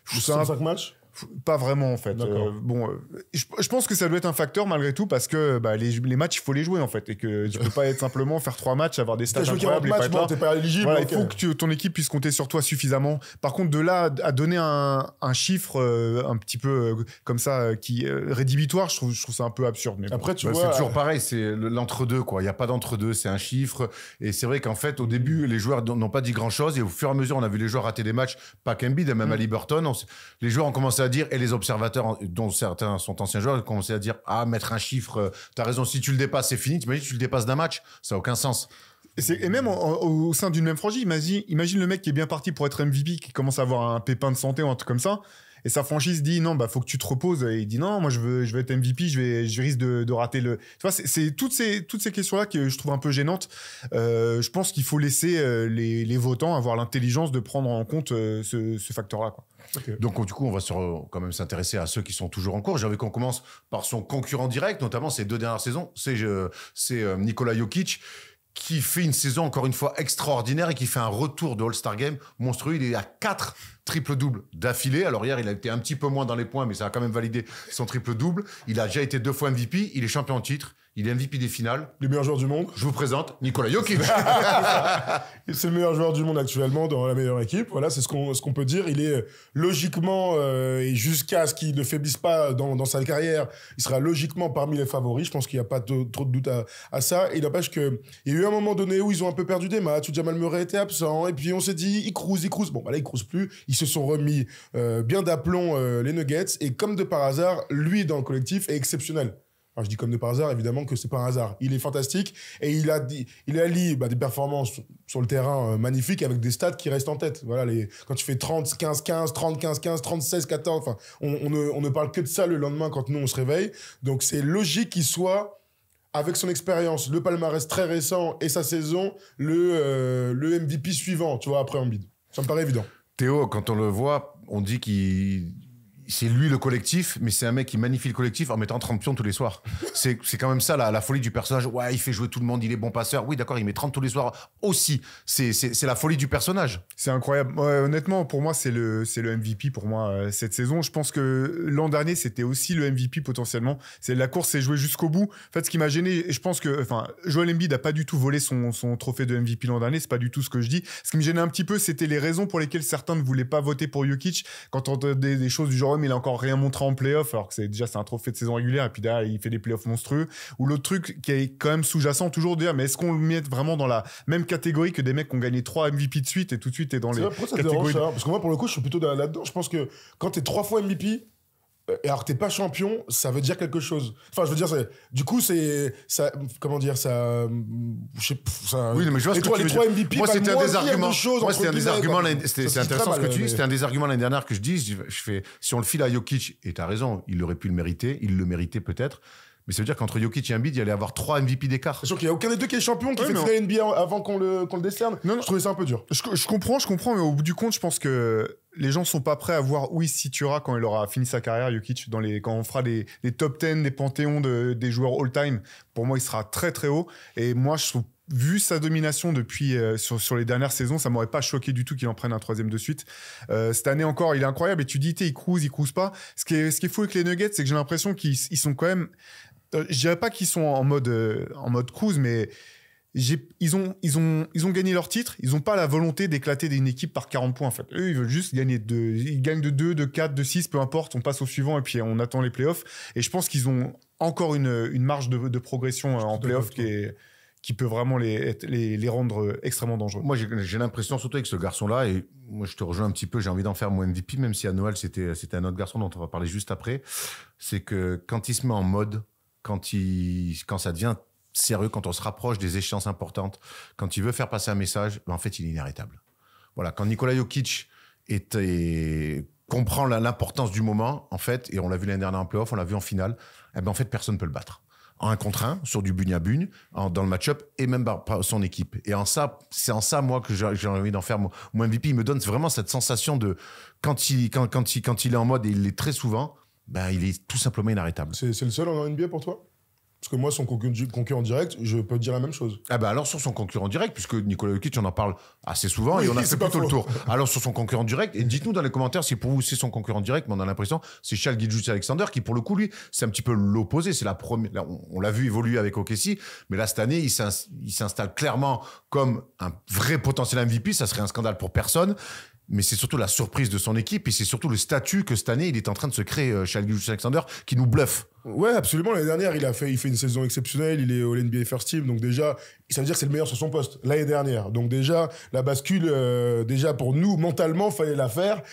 5 matchs? Pas vraiment en fait. Je pense que ça doit être un facteur malgré tout parce que les matchs il faut les jouer en fait et que tu peux pas être simplement faire 3 matchs, avoir des stats incroyables et pas être là. T'es pas éligible. Voilà, il faut que ton équipe puisse compter sur toi suffisamment. Par contre, de là à donner un chiffre un petit peu comme ça qui rédhibitoire, je trouve ça un peu absurde. Mais après, tu vois, c'est toujours pareil, c'est l'entre-deux quoi. Il y a pas d'entre-deux, c'est un chiffre et c'est vrai qu'en fait au début les joueurs n'ont pas dit grand-chose et au fur et à mesure on a vu les joueurs rater des matchs, pas qu'Embiid, même à Liberton, les joueurs ont commencé à dire, et les observateurs, dont certains sont anciens joueurs, ont commencé à dire mettre un chiffre, t'as raison, si tu le dépasses, c'est fini. T'imagines, tu le dépasses d'un match, ça n'a aucun sens. Et même au sein d'une même franchise, imagine le mec qui est bien parti pour être MVP, qui commence à avoir un pépin de santé ou un truc comme ça, et sa franchise dit non, faut que tu te reposes, et il dit non, moi je veux être MVP, je risque de rater le. Tu vois, c'est toutes ces questions-là que je trouve un peu gênantes. Je pense qu'il faut laisser les votants avoir l'intelligence de prendre en compte ce facteur-là, quoi. Okay. Donc, du coup, on va quand même s'intéresser à ceux qui sont toujours en cours. J'ai envie qu'on commence par son concurrent direct, notamment ces 2 dernières saisons. C'est Nikola Jokic, qui fait une saison, encore une fois, extraordinaire et qui fait un retour de All-Star Game monstrueux. Il est à 4 triple-double d'affilée. Alors hier, il a été un petit peu moins dans les points, mais ça a quand même validé son triple-double. Il a déjà été 2 fois MVP. Il est champion en titre. Il est MVP des finales. Le meilleur joueur du monde. Je vous présente Nikola Jokic. C'est le meilleur joueur du monde actuellement dans la meilleure équipe. Voilà, c'est ce qu'on peut dire. Il est logiquement, et jusqu'à ce qu'il ne faiblisse pas dans sa carrière, il sera logiquement parmi les favoris. Je pense qu'il n'y a pas trop de doute à ça. Et il n'empêche qu'il y a eu un moment donné où ils ont un peu perdu des matchs, où Jamal Murray était absent, et puis on s'est dit, il cruise. Bon, là, il cruise plus. Ils se sont remis bien d'aplomb, les Nuggets. Et comme de par hasard, lui, dans le collectif, est exceptionnel. Alors, je dis comme de par hasard, évidemment que c'est pas un hasard. Il est fantastique et il allie des performances sur le terrain magnifiques avec des stats qui restent en tête. Voilà, quand tu fais 30, 15, 15, 30, 15, 15, 30, 16, 14, enfin, on ne parle que de ça le lendemain quand nous on se réveille. Donc c'est logique qu'il soit, avec son expérience, le palmarès très récent et sa saison, le MVP suivant, tu vois, après Embiid. Ça me paraît évident. Théo, quand on le voit, on dit c'est lui le collectif, mais c'est un mec qui magnifie le collectif en mettant 30 pions tous les soirs. C'est quand même ça la folie du personnage. Ouais, il fait jouer tout le monde, il est bon passeur. Oui, d'accord, il met 30 tous les soirs aussi. C'est la folie du personnage. C'est incroyable. Ouais, honnêtement, pour moi, c'est le MVP pour moi cette saison. Je pense que l'an dernier, c'était aussi le MVP potentiellement. La course s'est jouée jusqu'au bout. En fait, ce qui m'a gêné, je pense que, Joel Embiid n'a pas du tout volé son trophée de MVP l'an dernier. C'est pas du tout ce que je dis. Ce qui me gênait un petit peu, c'était les raisons pour lesquelles certains ne voulaient pas voter pour Jokic quand on entendait des choses du genre mais il a encore rien montré en play-off, alors que c'est un trophée de saison régulière, et puis derrière, il fait des play-offs monstrueux. Ou l'autre truc qui est quand même sous-jacent, toujours de dire, mais est-ce qu'on le met vraiment dans la même catégorie que des mecs qui ont gagné 3 MVP de suite et tout de suite est dans les catégories. Parce que moi, pour le coup, je suis plutôt là-dedans. Je pense que quand t'es 3 fois MVP, et alors que t'es pas champion, ça veut dire quelque chose. Enfin, je veux dire, du coup, ça, comment dire, ça, oui, mais je vois ce que tu veux dire. 3 MVP, moi, c'était un des arguments. Moi, c'était un des arguments. C'est intéressant ce que tu dis. C'était un des arguments l'année dernière que je dis. Je fais, si on le file à Jokic, et t'as raison, il aurait pu le mériter. Il le méritait peut-être. Mais ça veut dire qu'entre Jokic et Embiid, il y allait avoir 3 MVP d'écart. C'est sûr qu'il n'y a aucun des deux qui est champion, qui fait finale NBA avant qu'on le décerne. Non. Je trouvais ça un peu dur. Je comprends, mais au bout du compte, je pense que les gens sont pas prêts à voir où il se situera quand il aura fini sa carrière, Jokic, quand on fera les top 10 des panthéons des joueurs all-time. Pour moi, il sera très très haut. Et moi, je trouve, vu sa domination depuis sur les dernières saisons, ça m'aurait pas choqué du tout qu'il en prenne un 3e de suite. Cette année encore, il est incroyable. Et tu dis, il cruise pas. Ce qui est fou avec les Nuggets, c'est que j'ai l'impression qu'ils sont quand même. Je dirais pas qu'ils sont en mode cruise, mais ils ont gagné leur titre. Ils ont pas la volonté d'éclater une équipe par 40 points, en fait. Eux, ils veulent juste gagner ils gagnent de 2, de 4, de 6, peu importe. On passe au suivant et puis on attend les playoffs. Et je pense qu'ils ont encore une marge de progression en playoffs qui peut vraiment les rendre extrêmement dangereux. Moi, j'ai l'impression, surtout avec ce garçon-là, et moi, je te rejoins un petit peu, j'ai envie d'en faire mon MVP, même si à Noël, c'était un autre garçon dont on va parler juste après, c'est que quand il se met en mode, quand ça devient sérieux, quand on se rapproche des échéances importantes, quand il veut faire passer un message, en fait, il est inarrêtable. Voilà, quand Nikola Jokic comprend l'importance du moment, en fait, et on l'a vu l'année dernière en play-off, on l'a vu en finale, en fait, personne ne peut le battre. En 1 contre 1, sur du bugne à bugne, dans le match-up, et même par son équipe. Et c'est en ça, moi, que j'ai envie d'en faire mon MVP. Il me donne vraiment cette sensation de, quand il est en mode, et il l'est très souvent, il est tout simplement inarrêtable. C'est le seul en NBA pour toi ? Parce que moi, son concurrent direct, je peux te dire la même chose. Alors sur son concurrent direct, puisque Nikola Jokic, on en parle assez souvent, et on a fait plutôt le tour. Alors sur son concurrent direct, et dites-nous dans les commentaires si pour vous c'est son concurrent direct, mais on a l'impression c'est Shai Gilgeous-Alexander qui pour le coup, lui, c'est un petit peu l'opposé. C'est la première. Là, on l'a vu évoluer avec OKC, mais là cette année, il s'installe clairement comme un vrai potentiel MVP. Ça serait un scandale pour personne. Mais c'est surtout la surprise de son équipe et c'est surtout le statut que cette année, il est en train de se créer, Shai Gilgeous-Alexander, qui nous bluffe. Ouais, absolument. L'année dernière, il fait une saison exceptionnelle. Il est au NBA First Team. Donc déjà, ça veut dire que c'est le meilleur sur son poste l'année dernière. Donc déjà, la bascule, déjà pour nous, mentalement, fallait la faire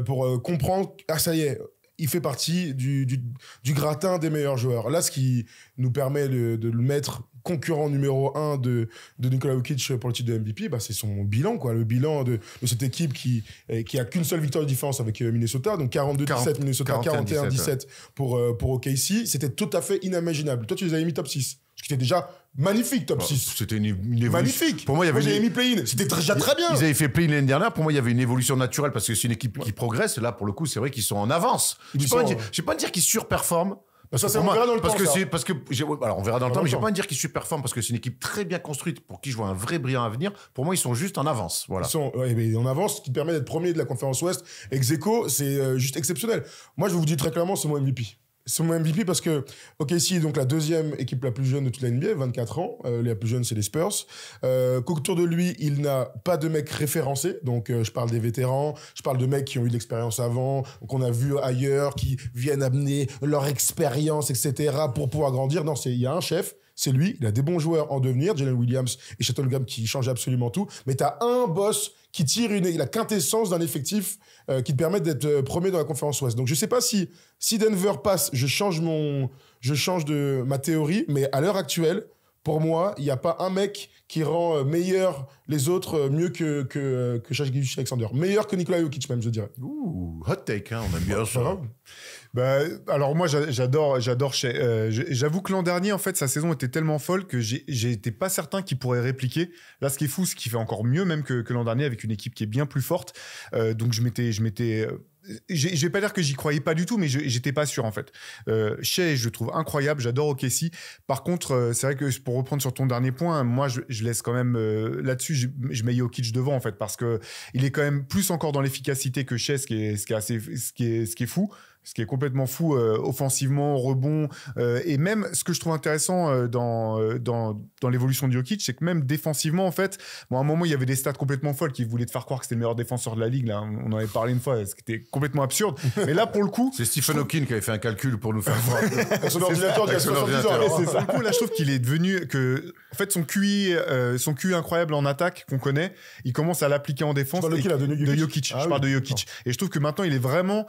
pour comprendre, ça y est, il fait partie du gratin des meilleurs joueurs. Là, ce qui nous permet de le mettre concurrent numéro 1 de Nikola Jokic pour le titre de MVP, bah, c'est son bilan, quoi. Le bilan de cette équipe qui a qu'une seule victoire de différence avec Minnesota, donc 42-17 Minnesota, 41-17 pour OKC. C'était tout à fait inimaginable. Toi, tu les avais mis top 6. Ce qui était déjà magnifique, top 6. C'était une évolution. Magnifique. Pour moi, j'avais mis play-in. C'était déjà très bien. Ils avaient fait play-in l'année dernière. Pour moi, il y avait une évolution naturelle parce que c'est une équipe qui progresse. Là, pour le coup, c'est vrai qu'ils sont en avance. Je ne vais pas dire qu'ils surperforment. Ça, on verra dans le temps. Alors, on verra dans le temps, mais je ne vais pas dire qu'ils surperforment parce que c'est une équipe très bien construite pour qui je vois un vrai brillant avenir. Pour moi, ils sont juste en avance. Voilà. Ils sont en avance, ce qui permet d'être premier de la conférence Ouest. Ex-aequo, c'est juste exceptionnel. Moi, je vous dis très clairement, c'est mon MVP. C'est mon MVP parce que OKC est donc la deuxième équipe la plus jeune de toute la NBA, 24 ans. La plus jeune, c'est les Spurs. Qu'autour de lui, il n'a pas de mecs référencés. Donc, je parle des vétérans. Je parle de mecs qui ont eu de l'expérience avant, qu'on a vu ailleurs, qui viennent amener leur expérience, etc. pour pouvoir grandir. Non, il y a un chef. C'est lui, il a des bons joueurs en devenir, Jalen Williams et Shuttlegam qui changent absolument tout. Mais tu as un boss qui tire la quintessence d'un effectif qui te permet d'être premier dans la conférence Ouest. Donc je sais pas si Denver passe, je change de ma théorie, mais à l'heure actuelle, pour moi, il n'y a pas un mec qui rend meilleur les autres mieux que Shai Gilgeous-Alexander. Meilleur que Nikola Jokic même, je dirais. Ouh, hot take, hein, on aime bien ça. Bah, alors moi j'adore j'avoue que l'an dernier en fait sa saison était tellement folle que j'étais pas certain qu'il pourrait répliquer. Là ce qui est fou, ce qui fait encore mieux même que l'an dernier avec une équipe qui est bien plus forte, donc je vais pas dire que j'y croyais pas du tout, mais j'étais pas sûr en fait. Shai, je le trouve incroyable, j'adore OKC. Par contre, c'est vrai que pour reprendre sur ton dernier point, moi je laisse quand même là-dessus, je mets Jokic devant en fait parce que il est quand même plus encore dans l'efficacité que Shai, ce qui est fou. Ce qui est complètement fou offensivement, rebond. Et même, ce que je trouve intéressant dans l'évolution de Jokic, c'est que même défensivement, en fait, à un moment, il y avait des stats complètement folles qui voulaient te faire croire que c'était le meilleur défenseur de la ligue. Là. On en avait parlé une fois, ce qui était complètement absurde. Mais là, pour le coup... C'est Stephen Hawking qui avait fait un calcul pour nous faire croire. Avec son ordinateur d'il y a 70 ans. C'est ça. Du coup, là, je trouve qu'il est devenu... En fait, son QI incroyable en attaque qu'on connaît, il commence à l'appliquer en défense. De Jokic. Je parle de Jokic. Et je trouve que maintenant, il est vraiment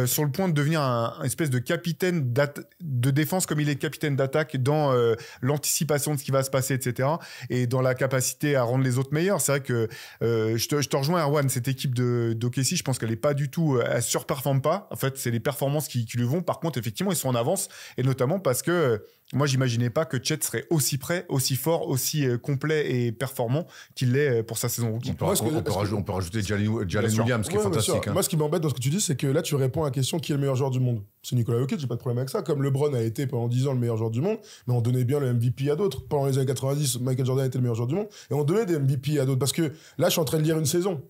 sur le point de devenir un espèce de capitaine de défense comme il est capitaine d'attaque dans l'anticipation de ce qui va se passer, etc. Et dans la capacité à rendre les autres meilleurs. C'est vrai que je te rejoins, Erwan, cette équipe d'OKC, je pense qu'elle est pas du tout... Elle surperforme pas. En fait, c'est les performances qui lui vont. Par contre, effectivement, ils sont en avance. Et notamment parce que moi, j'imaginais pas que Chet serait aussi prêt, aussi fort, aussi complet et performant qu'il l'est pour sa saison rookie. On peut rajouter Jalen Williams, qui est fantastique. Moi, ce qui m'embête dans ce que tu dis, c'est que là, tu réponds à la question qui est le meilleur joueur du monde. C'est Nikola Jokic, j'ai pas de problème avec ça. Comme LeBron a été pendant 10 ans le meilleur joueur du monde, mais on donnait bien le MVP à d'autres. Pendant les années 90, Michael Jordan était le meilleur joueur du monde, et on donnait des MVP à d'autres. Parce que là, je suis en train de lire une saison.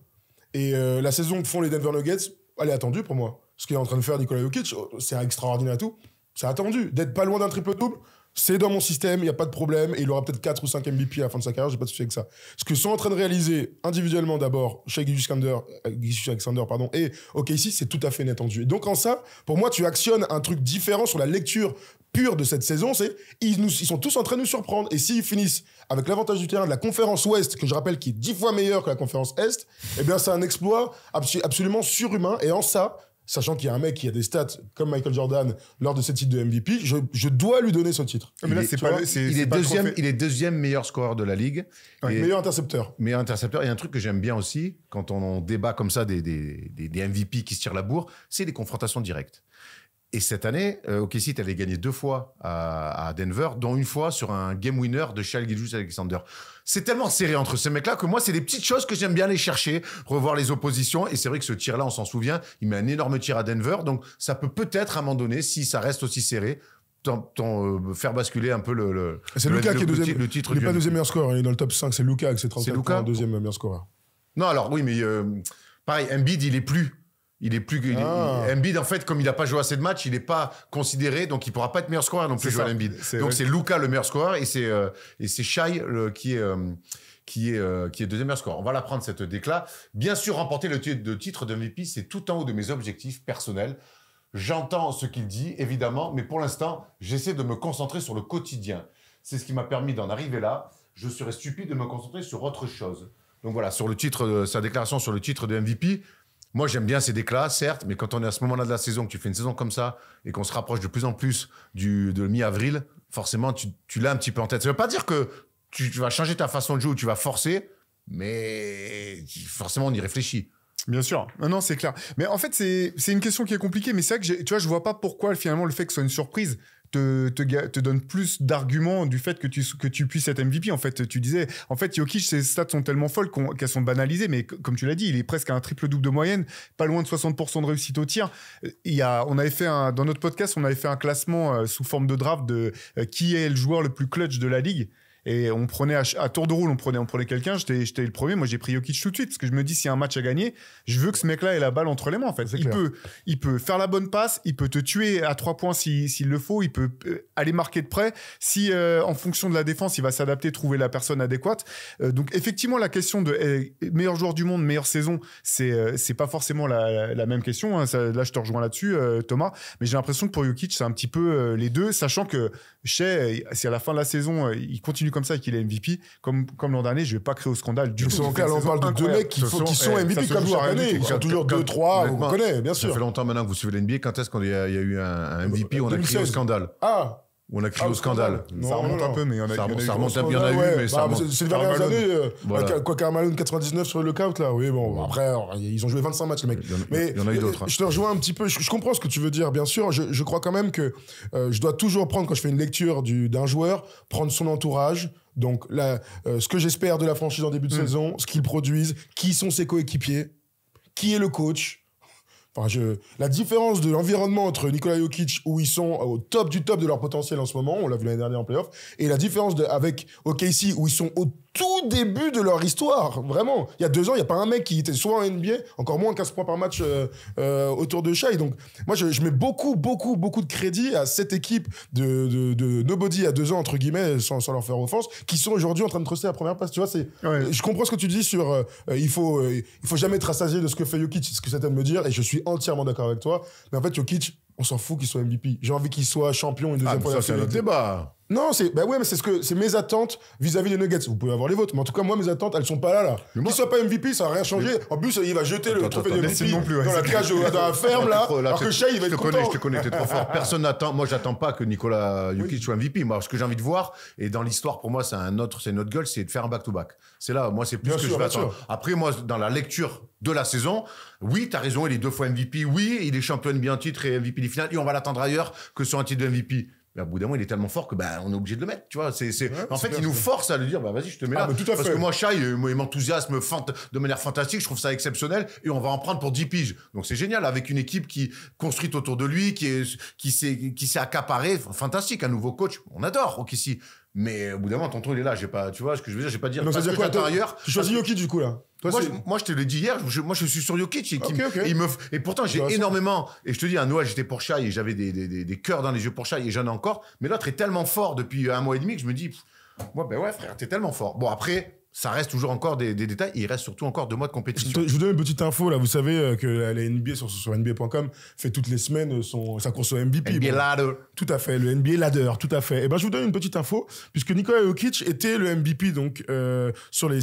Et la saison que font les Denver Nuggets, elle est attendue pour moi. Ce qu'il est en train de faire Nikola Jokic, c'est extraordinaire et tout. C'est attendu. D'être pas loin d'un triple-double, c'est dans mon système, il n'y a pas de problème, et il aura peut-être 4 ou 5 MVP à la fin de sa carrière, j'ai pas de souci avec ça. Ce que sont en train de réaliser individuellement d'abord Shai Gilgeous-Alexander et OKC, c'est tout à fait inattendu. Et donc en ça, pour moi, tu actionnes un truc différent sur la lecture pure de cette saison, c'est ils sont tous en train de nous surprendre, et s'ils finissent avec l'avantage du terrain de la conférence Ouest, que je rappelle qui est 10 fois meilleure que la conférence Est, eh bien c'est un exploit absolument surhumain, et en ça, sachant qu'il y a un mec qui a des stats comme Michael Jordan lors de ce titre de MVP, je dois lui donner ce titre. Mais là, il est deuxième meilleur scoreur de la ligue. Ouais, meilleur intercepteur. Meilleur intercepteur. Et un truc que j'aime bien aussi, quand on débat comme ça des MVP qui se tirent la bourre, c'est les confrontations directes. Et cette année, OKC avait gagné 2 fois à Denver, dont une fois sur un game winner de Shai Gilgeous-Alexander. C'est tellement serré entre ces mecs-là que moi, c'est des petites choses que j'aime bien aller chercher, revoir les oppositions. Et c'est vrai que ce tir-là, on s'en souvient, il met un énorme tir à Denver. Donc, ça peut peut-être, à un moment donné, si ça reste aussi serré, faire basculer un peu c'est Luka qui est deuxième. Le titre. Il n'est pas deuxième meilleur scoreur, il est dans le top 5. C'est Luka avec ses 34 points, deuxième meilleur scoreur. Non, alors oui, mais pareil, Embiid, il est plus... Embiid, en fait, comme il n'a pas joué assez de matchs, il n'est pas considéré, donc il ne pourra pas être meilleur scoreur non plus, Joel Embiid. Donc c'est Luka le meilleur scoreur et c'est Shai qui est deuxième meilleur scoreur. On va la prendre cette déclat. Bien sûr, remporter le titre de MVP, c'est tout en haut de mes objectifs personnels. J'entends ce qu'il dit, évidemment, mais pour l'instant, j'essaie de me concentrer sur le quotidien. C'est ce qui m'a permis d'en arriver là. Je serais stupide de me concentrer sur autre chose. Donc voilà, sur le titre, sa déclaration sur le titre de MVP. Moi, j'aime bien ces déclats, certes, mais quand on est à ce moment-là de la saison, que tu fais une saison comme ça et qu'on se rapproche de plus en plus de mi-avril, forcément, tu l'as un petit peu en tête. Ça veut pas dire que tu vas changer ta façon de jouer ou tu vas forcer, mais forcément, on y réfléchit. Bien sûr. Non, c'est clair. Mais en fait, c'est une question qui est compliquée. Mais c'est vrai que tu vois, je vois pas pourquoi finalement le fait que ce soit une surprise te donne plus d'arguments du fait que tu puisses être MVP. En fait, tu disais, en fait, Jokic, ses stats sont tellement folles qu'elles sont banalisées. Mais comme tu l'as dit, il est presque à un triple-double de moyenne, pas loin de 60% de réussite au tir. On avait fait dans notre podcast, on avait fait un classement sous forme de draft de qui est le joueur le plus clutch de la ligue. Et on prenait à tour de rôle, on prenait quelqu'un. J'étais le premier. Moi, j'ai pris Jokic tout de suite parce que je me dis, s'il y a un match à gagner, je veux que ce mec-là ait la balle entre les mains. En fait, il peut faire la bonne passe, il peut te tuer à 3 points s'il le faut, il peut aller marquer de près. Si en fonction de la défense, il va s'adapter, trouver la personne adéquate. Donc, effectivement, la question de meilleur joueur du monde, meilleure saison, c'est pas forcément la même question. Hein. Là, je te rejoins là-dessus, Thomas. Mais j'ai l'impression que pour Jokic, c'est un petit peu les deux, sachant que Shai, si à la fin de la saison, il continue comme ça et qu'il est MVP, comme l'an dernier, je vais pas créer au scandale du tout. On parle de deux mecs qui sont MVP comme chaque année. Ils sont toujours 2-3, on connaît, bien sûr. Ça fait longtemps maintenant que vous suivez l'NBA. Quand est-ce qu'il y a eu un MVP où on a crié au scandale? On a crié au scandale. Ça remonte un peu, mais il y en a eu. Ça remonte un peu, il y en a eu, mais ça remonte. C'est les dernières années. Quoi, Carmelo 99 sur le lockout, là. Oui, bon, après, ils ont joué 25 matchs, les mecs. Mais il y en a eu d'autres. Je te rejoins un petit peu. Je comprends ce que tu veux dire, bien sûr. Je crois quand même que je dois toujours prendre, quand je fais une lecture d'un joueur, prendre son entourage. Donc, ce que j'espère de la franchise en début de saison, ce qu'ils produisent, qui sont ses coéquipiers, qui est le coach. Enfin, la différence de l'environnement entre Nikola Jokic, où ils sont au top du top de leur potentiel en ce moment, on l'a vu l'année dernière en playoff, et la différence avec OKC, où ils sont au tout début de leur histoire, vraiment. Il y a 2 ans, il n'y a pas un mec qui était soit en NBA, encore moins 15 points par match autour de Shai. Donc, moi, je mets beaucoup de crédit à cette équipe de nobody à 2 ans, entre guillemets, sans leur faire offense, qui sont aujourd'hui en train de truster la première place. Tu vois, je comprends ce que tu dis sur il faut jamais être rassasié de ce que fait Jokic, ce que ça t'aime me dire, et je suis entièrement d'accord avec toi. Mais en fait, Jokic, on s'en fout qu'il soit MVP. J'ai envie qu'il soit champion une deuxième fois. Ça, c'est un autre débat. Non, mais c'est mes attentes vis-à-vis des Nuggets. Vous pouvez avoir les vôtres, mais en tout cas, moi, mes attentes, elles sont pas là. Qu'il soit pas MVP, ça va rien changer. En plus, il va jeter le trophée de MVP dans la cage dans la ferme, là. Alors que Shai, il va être content. Je te connais, t'es trop fort. Personne n'attend. Moi, j'attends pas que Nikola Jokic soit MVP. Moi, ce que j'ai envie de voir, et dans l'histoire, pour moi, c'est notre goal, c'est de faire un back-to-back. C'est là, moi, c'est plus ce que je vais attendre. Après, moi, dans la lecture de la saison, oui, t'as raison, il est 2 fois MVP. Oui, il est champion NBA en titre et MVP des finales. Et on va l'attendre ailleurs que sur un titre de MVP. Mais à bout d'un moment, il est tellement fort que on est obligé de le mettre, tu vois. En fait, il nous force à le dire, vas-y, je te mets là. Tout à fait. Parce que moi, Shai, il m'enthousiasme de manière fantastique, je trouve ça exceptionnel, et on va en prendre pour 10 piges. Donc c'est génial, avec une équipe qui construite autour de lui, qui s'est accaparé, fantastique, un nouveau coach, on adore, ok, si. Mais au bout d'un moment, ton tour, il est là, tu vois ce que je veux dire, j'ai pas dire. Donc ça veut dire quoi, ailleurs. Tu choisis Jokic, du coup, là? Moi, je te l'ai dit hier, moi, je suis sur Jokic. Et pourtant, j'ai énormément. Et je te dis, à Noël, j'étais pour Shai et j'avais des cœurs dans les yeux pour Shai et j'en ai encore. Mais l'autre est tellement fort depuis 1 mois et demi que je me dis, ouais, frère, t'es tellement fort. Bon, après, ça reste toujours encore des détails. Et il reste surtout encore 2 mois de compétition. Je vous donne une petite info, là. Vous savez que la NBA sur NBA.com fait toutes les semaines sa course au MVP. NBA Ladder. Tout à fait, le NBA Ladder, tout à fait. Et je vous donne une petite info, puisque Nikola Jokic était le MVP, donc, sur les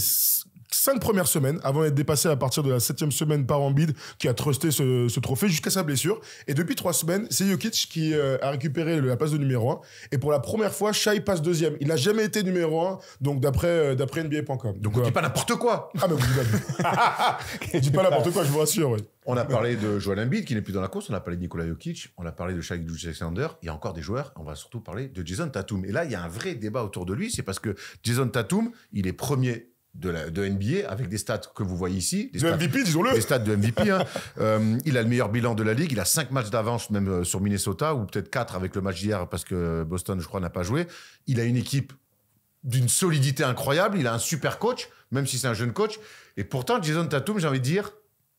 5 premières semaines, avant d'être dépassé à partir de la 7e semaine par Embiid, qui a trusté ce trophée jusqu'à sa blessure. Et depuis 3 semaines, c'est Jokic qui a récupéré la place de numéro 1. Et pour la première fois, Shai passe 2e. Il n'a jamais été numéro 1, donc d'après NBA.com. Donc on dit pas n'importe quoi. Ah, mais vous dites pas n'importe quoi, je vous rassure, oui. On a parlé de Joel Embiid, qui n'est plus dans la course. On a parlé de Nikola Jokic. On a parlé de Shai Gilgeous-Alexander. Il y a encore des joueurs. On va surtout parler de Jason Tatum. Et là, il y a un vrai débat autour de lui. C'est parce que Jason Tatum, il est premier de NBA avec des stats que vous voyez ici. MVP, disons-le. Des stats de MVP. Il a le meilleur bilan de la ligue. Il a 5 matchs d'avance même sur Minnesota, ou peut-être 4 avec le match d'hier parce que Boston, je crois, n'a pas joué. Il a une équipe d'une solidité incroyable. Il a un super coach, même si c'est un jeune coach. Et pourtant, Jason Tatum, j'ai envie de dire,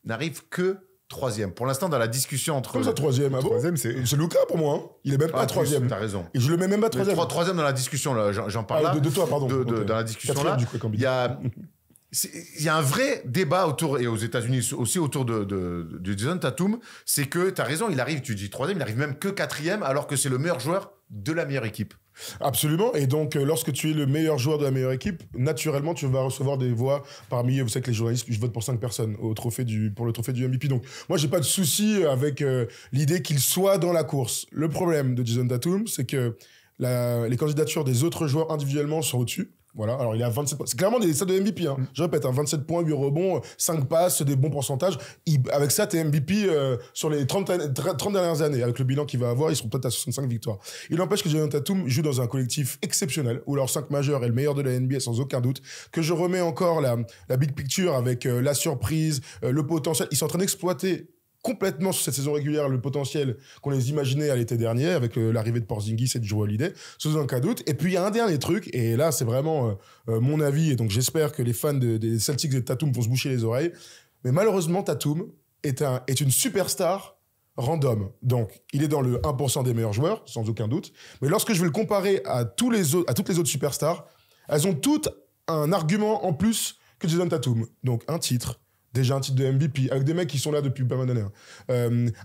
n'arrive que 3e. Pour l'instant, dans la discussion entre... Comme ça, 3e. Ah bon, 3e, c'est Luka pour moi. Hein. Il est même pas 3e. T'as raison. Et je le mets même pas 3e. 3e dans la discussion, là, j'en parle là. De toi, pardon. Dans la discussion là, il y a un vrai débat autour, et aux États-Unis aussi, autour de Jason Tatum. C'est que, t'as raison, il arrive, tu dis 3e, il arrive même que 4e, alors que c'est le meilleur joueur de la meilleure équipe. Absolument. Et donc, lorsque tu es le meilleur joueur de la meilleure équipe, naturellement, tu vas recevoir des voix parmi, vous savez que les journalistes, je vote pour 5 personnes pour le trophée du MVP. Donc, moi, j'ai pas de souci avec l'idée qu'il soit dans la course. Le problème de Jason Tatum, c'est que les candidatures des autres joueurs individuellement sont au-dessus. Voilà, alors il a 27 points. C'est clairement des stats de MVP. Hein. Je répète, 27 points, 8 rebonds, 5 passes, des bons pourcentages. Avec ça, t'es MVP sur les 30 dernières années. Avec le bilan qu'il va avoir, ils seront peut-être à 65 victoires. Il n'empêche que Jayson Tatum joue dans un collectif exceptionnel, où leur 5 majeur est le meilleur de la NBA sans aucun doute. Que je remets encore la big picture avec la surprise, le potentiel. Ils sont en train d'exploiter complètement sur cette saison régulière le potentiel qu'on les imaginait à l'été dernier avec l'arrivée de Porzingis et de Jrue Holiday, sans aucun doute. Et puis il y a un dernier truc, et là c'est vraiment mon avis, et donc j'espère que les fans des Celtics et de Tatum vont se boucher les oreilles, mais malheureusement Tatum est une superstar random. Donc il est dans le 1% des meilleurs joueurs, sans aucun doute, mais lorsque je vais le comparer à toutes les autres superstars, elles ont toutes un argument en plus que Jayson Tatum. Donc un titre, déjà un titre de MVP, avec des mecs qui sont là depuis pas mal d'années.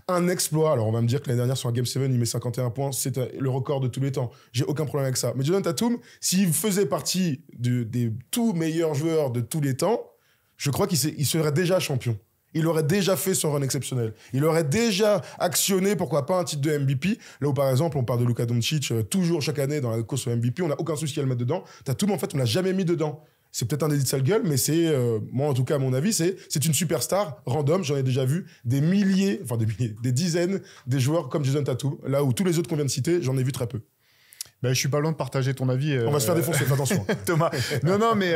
Un exploit, alors on va me dire que l'année dernière sur un Game 7, il met 51 points, c'est le record de tous les temps. J'ai aucun problème avec ça. Mais Jayson Tatum, s'il faisait partie des tout meilleurs joueurs de tous les temps, je crois qu'il serait déjà champion. Il aurait déjà fait son run exceptionnel. Il aurait déjà actionné, pourquoi pas, un titre de MVP. Là où, par exemple, on parle de Luka Doncic, toujours chaque année dans la course au MVP, on n'a aucun souci à le mettre dedans. Tatum, en fait, on l'a jamais mis dedans. C'est peut-être un édit de sale gueule, mais c'est, moi en tout cas, à mon avis, c'est une superstar random. J'en ai déjà vu des dizaines des joueurs comme Jayson Tatum. Là où tous les autres qu'on vient de citer, j'en ai vu très peu. Ben, je suis pas loin de partager ton avis. On va se faire défoncer, fais attention. Thomas. Non, mais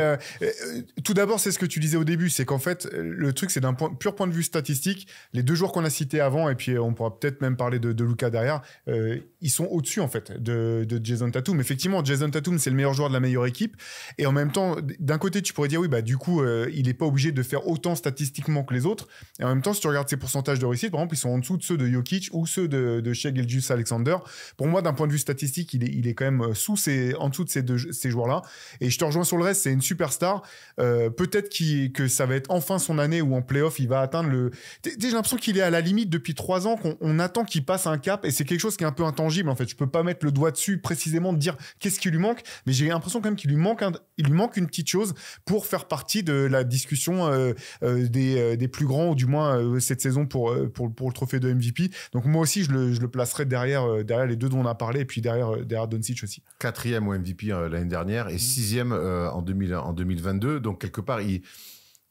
tout d'abord, c'est ce que tu disais au début, c'est qu'en fait, le truc, c'est d'un pur point de vue statistique, les 2 joueurs qu'on a cités avant, et puis on pourra peut-être même parler de Luka derrière, ils sont au-dessus, en fait, de Jayson Tatum. Effectivement, Jayson Tatum, c'est le meilleur joueur de la meilleure équipe, et en même temps, d'un côté, tu pourrais dire, oui, bah, du coup, il est pas obligé de faire autant statistiquement que les autres, et en même temps, si tu regardes ses pourcentages de réussite, par exemple, ils sont en dessous de ceux de Jokic ou ceux de Shai Gilgeous-Alexander. Pour moi, d'un point de vue statistique, il est quand même en dessous de ces joueurs-là. Et je te rejoins sur le reste, c'est une superstar. Peut-être que ça va être enfin son année où en play-off, il va atteindre j'ai l'impression qu'il est à la limite depuis 3 ans, qu'on attend qu'il passe un cap, et c'est quelque chose qui est un peu intangible, en fait. Je peux pas mettre le doigt dessus précisément, de dire qu'est-ce qui lui manque, mais j'ai l'impression quand même qu'il lui manque une petite chose pour faire partie de la discussion des plus grands, ou du moins cette saison pour le trophée de MVP. Donc moi aussi, je le placerai derrière les 2 dont on a parlé, et puis derrière Doncic aussi. 4e au MVP l'année dernière et 6e en 2022. Donc, quelque part, il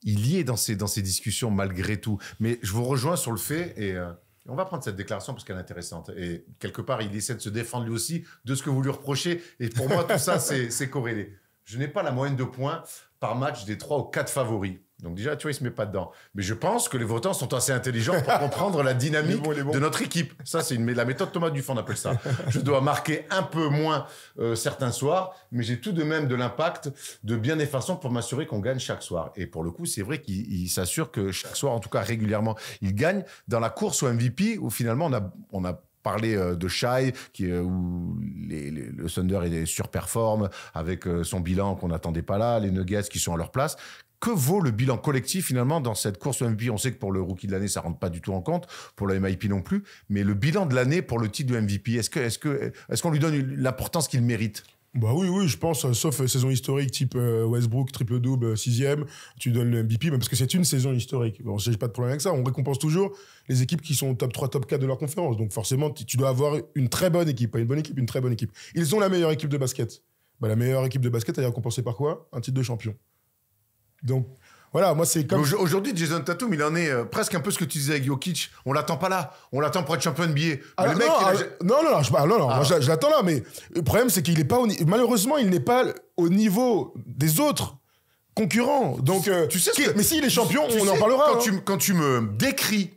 y est dans ces discussions malgré tout. Mais je vous rejoins sur le fait, et on va prendre cette déclaration parce qu'elle est intéressante. Et quelque part, il essaie de se défendre lui aussi de ce que vous lui reprochez. Et pour moi, tout ça, c'est corrélé. Je n'ai pas la moyenne de points par match des 3 ou 4 favoris. Donc déjà, tu vois, il se met pas dedans. Mais je pense que les votants sont assez intelligents pour comprendre la dynamique de notre équipe. Ça, c'est la méthode Thomas Dufond, on appelle ça. Je dois marquer un peu moins certains soirs, mais j'ai tout de même de l'impact de bien des façons pour m'assurer qu'on gagne chaque soir. Et pour le coup, c'est vrai qu'il s'assure que chaque soir, en tout cas régulièrement, il gagne. Dans la course au MVP, où finalement, on a parler de Shai, où le Thunder surperforme avec son bilan qu'on n'attendait pas là, les Nuggets qui sont à leur place. Que vaut le bilan collectif finalement dans cette course au MVP? On sait que pour le rookie de l'année, ça rentre pas du tout en compte, pour le MIP non plus, mais le bilan de l'année pour le titre de MVP, est-ce qu'on lui donne l'importance qu'il mérite? Bah oui, je pense, sauf saison historique type Westbrook, triple-double, 6e, tu donnes le MVP, mais parce que c'est une saison historique. Bon, j'ai pas de problème avec ça. On récompense toujours les équipes qui sont top 3, top 4 de leur conférence. Donc forcément, tu dois avoir une très bonne équipe, pas une bonne équipe, une très bonne équipe. Ils ont la meilleure équipe de basket. Bah, la meilleure équipe de basket, elle est récompensée par quoi? Un titre de champion. Donc, voilà, moi, c'est comme... Aujourd'hui, Jayson Tatum, il en est presque un peu ce que tu disais avec Jokic. On l'attend pas là. On l'attend pour être champion NBA. Ah, non, moi, je l'attends là, mais le problème, c'est qu'il est pas malheureusement, il n'est pas au niveau des autres concurrents. Donc, tu sais mais s'il est champion, on en parlera. Quand tu me décris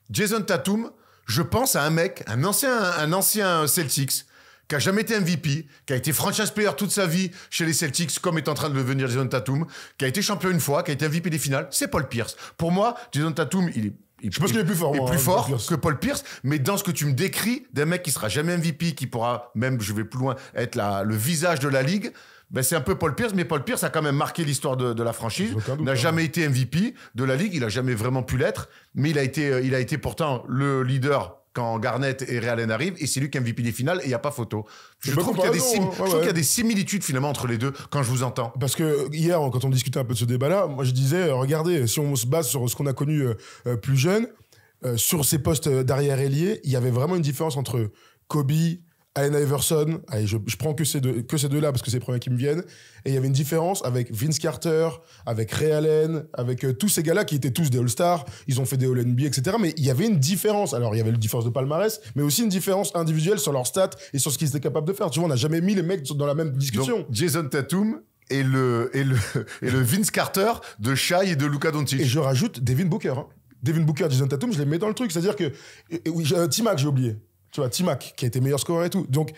Jayson Tatum, je pense à un mec, un ancien Celtics, qui a jamais été MVP, qui a été franchise player toute sa vie chez les Celtics, comme est en train de le devenir Jayson Tatum, qui a été champion une fois, qui a été MVP des finales, c'est Paul Pierce. Pour moi, Jayson Tatum, je pense qu'il est plus fort. Il est plus fort que Paul Pierce, mais dans ce que tu me décris, d'un mec qui sera jamais MVP, qui pourra même, je vais plus loin, être le visage de la ligue, ben c'est un peu Paul Pierce, mais Paul Pierce a quand même marqué l'histoire de la franchise, n'a jamais été MVP de la ligue, il a jamais vraiment pu l'être, mais il a été pourtant le leader quand Garnett et Ray Allen arrivent, et c'est lui qui est MVP des finales, et il n'y a pas photo. Je trouve qu'il y a des similitudes finalement entre les deux quand je vous entends. Parce que hier, quand on discutait un peu de ce débat-là, moi je disais, regardez, si on se base sur ce qu'on a connu plus jeune, sur ces postes d'arrière ailier, il y avait vraiment une différence entre Kobe, Allen Iverson, allez, je prends que ces deux-là parce que c'est les premiers qui me viennent. Et il y avait une différence avec Vince Carter, avec Ray Allen, avec tous ces gars-là qui étaient tous des All-Stars. Ils ont fait des All-NBA, etc. Mais il y avait une différence. Alors, il y avait une différence de palmarès, mais aussi une différence individuelle sur leurs stats et sur ce qu'ils étaient capables de faire. Tu vois, on n'a jamais mis les mecs dans la même discussion. Donc, Jason Tatum et le Vince Carter de Shai et de Luka Doncic. Et je rajoute Devin Booker. Hein. Devin Booker, Jason Tatum, je les mets dans le truc. C'est-à-dire que... Oui, T-Mac, j'ai oublié. Tu vois, T-Mac, qui a été meilleur scoreur et tout. Donc,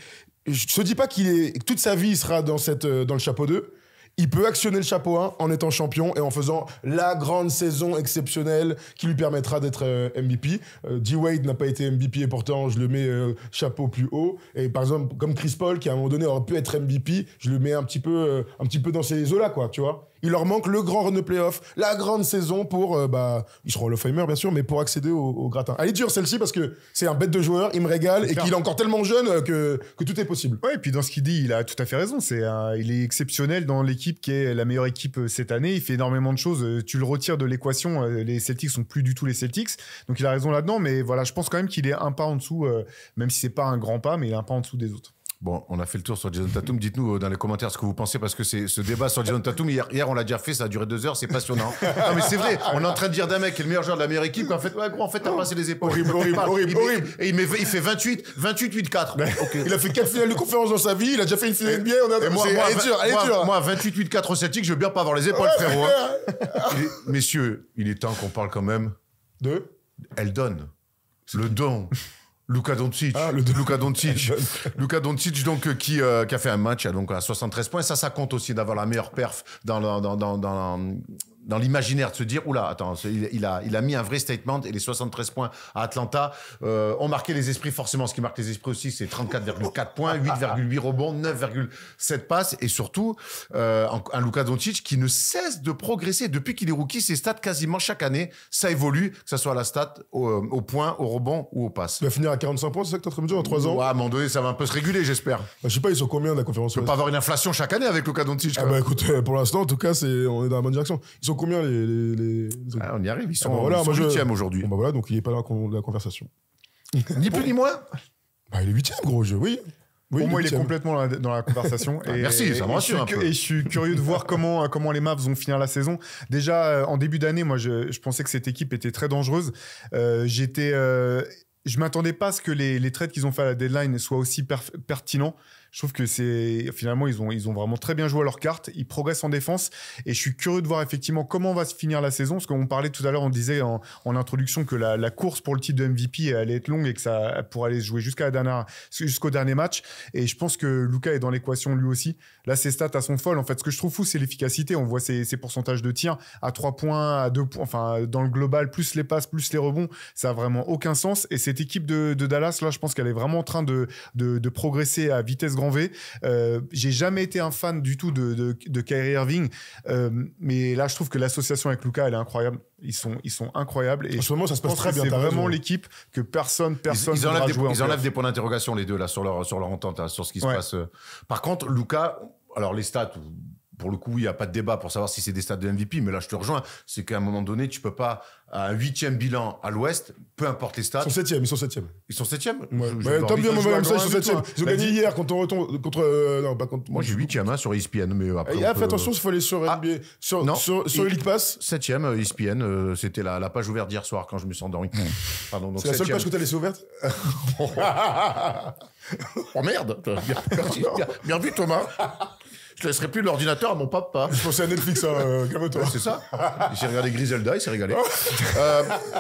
je te dis pas toute sa vie, il sera dans le chapeau 2. Il peut actionner le chapeau 1 en étant champion et en faisant la grande saison exceptionnelle qui lui permettra d'être MVP. D-Wade n'a pas été MVP et pourtant, je le mets chapeau plus haut. Et par exemple, comme Chris Paul, qui à un moment donné aurait pu être MVP, je le mets un petit peu dans ces eaux-là, quoi, tu vois. Il leur manque le grand run de playoff, la grande saison pour, ils seront Hall of Famer bien sûr, mais pour accéder au gratin. Elle est dure celle-ci parce que c'est un bête de joueur, il me régale et qu'il est encore tellement jeune que tout est possible. Ouais, et puis dans ce qu'il dit, il a tout à fait raison. Il est exceptionnel dans l'équipe qui est la meilleure équipe cette année. Il fait énormément de choses. Tu le retires de l'équation, les Celtics sont plus du tout les Celtics. Donc il a raison là-dedans, mais voilà, je pense quand même qu'il est un pas en dessous, même si c'est pas un grand pas, mais il est un pas en dessous des autres. Bon, on a fait le tour sur Jason Tatum. Dites-nous dans les commentaires ce que vous pensez, parce que ce débat sur Jason Tatum, hier on l'a déjà fait, ça a duré 2 heures, c'est passionnant. Non mais c'est vrai, on est en train de dire d'un mec qui est le meilleur joueur de la meilleure équipe, qu'en fait, ouais, gros, en fait, t'as passé les épaules. Horrible. Et il fait 28-8-4. Okay. Il a fait 4 finales de conférence dans sa vie, il a déjà fait une finale NBA, elle est dure. Moi, 28-8-4 au Celtic, je veux bien pas avoir les épaules, frérot. Messieurs, il est temps qu'on parle quand même de Eldon, le don. Luka Doncic. Luka Doncic donc qui a fait un match donc à 73 points. Ça compte aussi d'avoir la meilleure perf dans l'imaginaire, de se dire oula, attends, il a mis un vrai statement, et les 73 points à Atlanta ont marqué les esprits. Forcément, ce qui marque les esprits aussi, c'est 34,4 points, 8,8 rebonds, 9,7 passes, et surtout un Luka Doncic qui ne cesse de progresser depuis qu'il est rookie. Ses stats quasiment chaque année, ça évolue, que ça soit à la stat, au point, au rebond ou aux passes. Il va finir à 45 points, c'est ça que tu es en train de me dire, en 3 ans? Ouais, à un moment donné, ça va un peu se réguler, j'espère. Je sais pas, ils sont combien de la conférence? Tu peux pas avoir une inflation chaque année avec Luka Doncic. Ah bah écoute, pour l'instant, en tout cas, on est dans la bonne direction. Ils sont combien les... Ah, on y arrive, ils sont 8e aujourd'hui. Bon bah voilà, donc il est pas dans la conversation. Ni plus ni moins. Bah il est 8e, gros jeu, oui. Pour moi, il est complètement dans la conversation. Merci, ça me rassure un peu. Et je suis curieux de voir comment les Mavs vont finir la saison. Déjà, en début d'année, moi, je pensais que cette équipe était très dangereuse. Je m'attendais pas à ce que les trades qu'ils ont fait à la deadline soient aussi pertinents. Je trouve que finalement, ils ont vraiment très bien joué à leur carte. Ils progressent en défense. Et je suis curieux de voir effectivement comment va se finir la saison. Parce qu'on parlait tout à l'heure, on disait en introduction que la course pour le titre de MVP allait être longue et que ça pourrait aller se jouer jusqu'au dernier match. Et je pense que Luka est dans l'équation lui aussi. Là, ses stats, elles sont folles. En fait, ce que je trouve fou, c'est l'efficacité. On voit ses pourcentages de tirs à 3 points, à 2 points. Enfin, dans le global, plus les passes, plus les rebonds. Ça n'a vraiment aucun sens. Et cette équipe de Dallas, là, je pense qu'elle est vraiment en train de progresser à vitesse grand V. J'ai jamais été un fan du tout de Kyrie Irving, mais là je trouve que l'association avec Luka, elle est incroyable. Ils sont incroyables, et en ce moment ça se passe très bien. C'est vraiment l'équipe que personne ils enlèvent des points d'interrogation, les deux là, sur leur entente, hein, sur ce qui se passe. Par contre, Luka, alors les stats, pour le coup, il n'y a pas de débat pour savoir si c'est des stats de MVP, mais là, je te rejoins. C'est qu'à un moment donné, tu peux pas, à un 8e bilan à l'ouest, peu importe les stats. Ils sont 7e. Ils sont 7e? Tant mieux, moi, ça, ils sont 7e. Ils ont gagné hier contre. Non, pas contre. Moi, j'ai 8e sur ESPN, mais après. Fais attention, il faut aller sur NBA. Sur League Pass. 7e, ESPN, c'était la page ouverte d'hier soir quand je me suis endormi. Pardon, c'est la seule page que tu as laissée ouverte? Oh merde! Bien vu, Thomas! Je laisserai plus l'ordinateur à mon papa. Je pensais à Netflix, calme-toi. C'est ça. Il s'est regardé Griselda, il s'est régalé.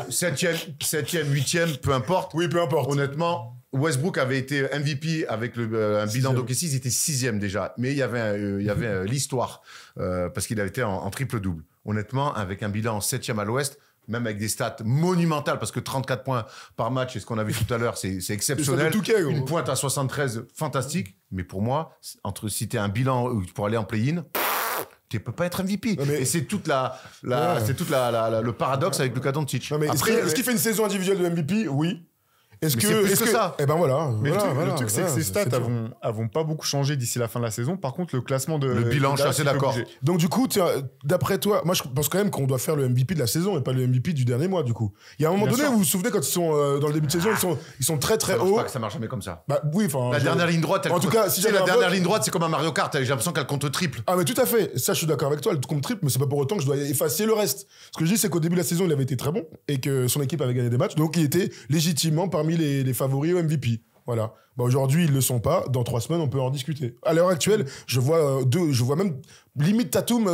7e, 8e, peu importe. Oui, peu importe. Honnêtement, Westbrook avait été MVP avec un bilan d'OKC, il était 6e déjà. Mais il y avait l'histoire, parce qu'il avait été en triple-double. Honnêtement, avec un bilan en 7e à l'ouest, même avec des stats monumentales, parce que 34 points par match, et ce qu'on a vu tout à l'heure, c'est exceptionnel. Une pointe à 73, fantastique. Mais pour moi, si tu as un bilan pour aller en play-in, tu peux pas être MVP. Et c'est toute le paradoxe avec Luka Doncic. Est-ce qu'il fait une saison individuelle de MVP? Oui. Est-ce Mais que c'est plus est-ce que ça. Eh ben voilà. Mais voilà, le truc, c'est que ces stats avont pas beaucoup changé d'ici la fin de la saison. Par contre, le classement de. Le bilan, je suis assez d'accord. Donc du coup, d'après toi, moi je pense quand même qu'on doit faire le MVP de la saison et pas le MVP du dernier mois du coup. Il y a un moment donné, vous vous souvenez quand ils sont dans le début de saison, ils sont très très hauts. Ça marche jamais comme ça. Bah oui, enfin. La dernière ligne droite, En tout cas, si j'avais la un dernière vote- ligne droite, c'est comme un Mario Kart. J'ai l'impression qu'elle compte triple. Ah mais tout à fait, ça je suis d'accord avec toi, elle compte triple, mais c'est pas pour autant que je dois effacer le reste. Ce que je dis, c'est qu'au début de la saison, il avait été très bon et que son équipe avait gagné des matchs, donc il était légitimement parmi les favoris au MVP. Voilà. Bah, aujourd'hui, ils le sont pas. Dans 3 semaines, on peut en discuter. À l'heure actuelle, je vois même limite Tatum,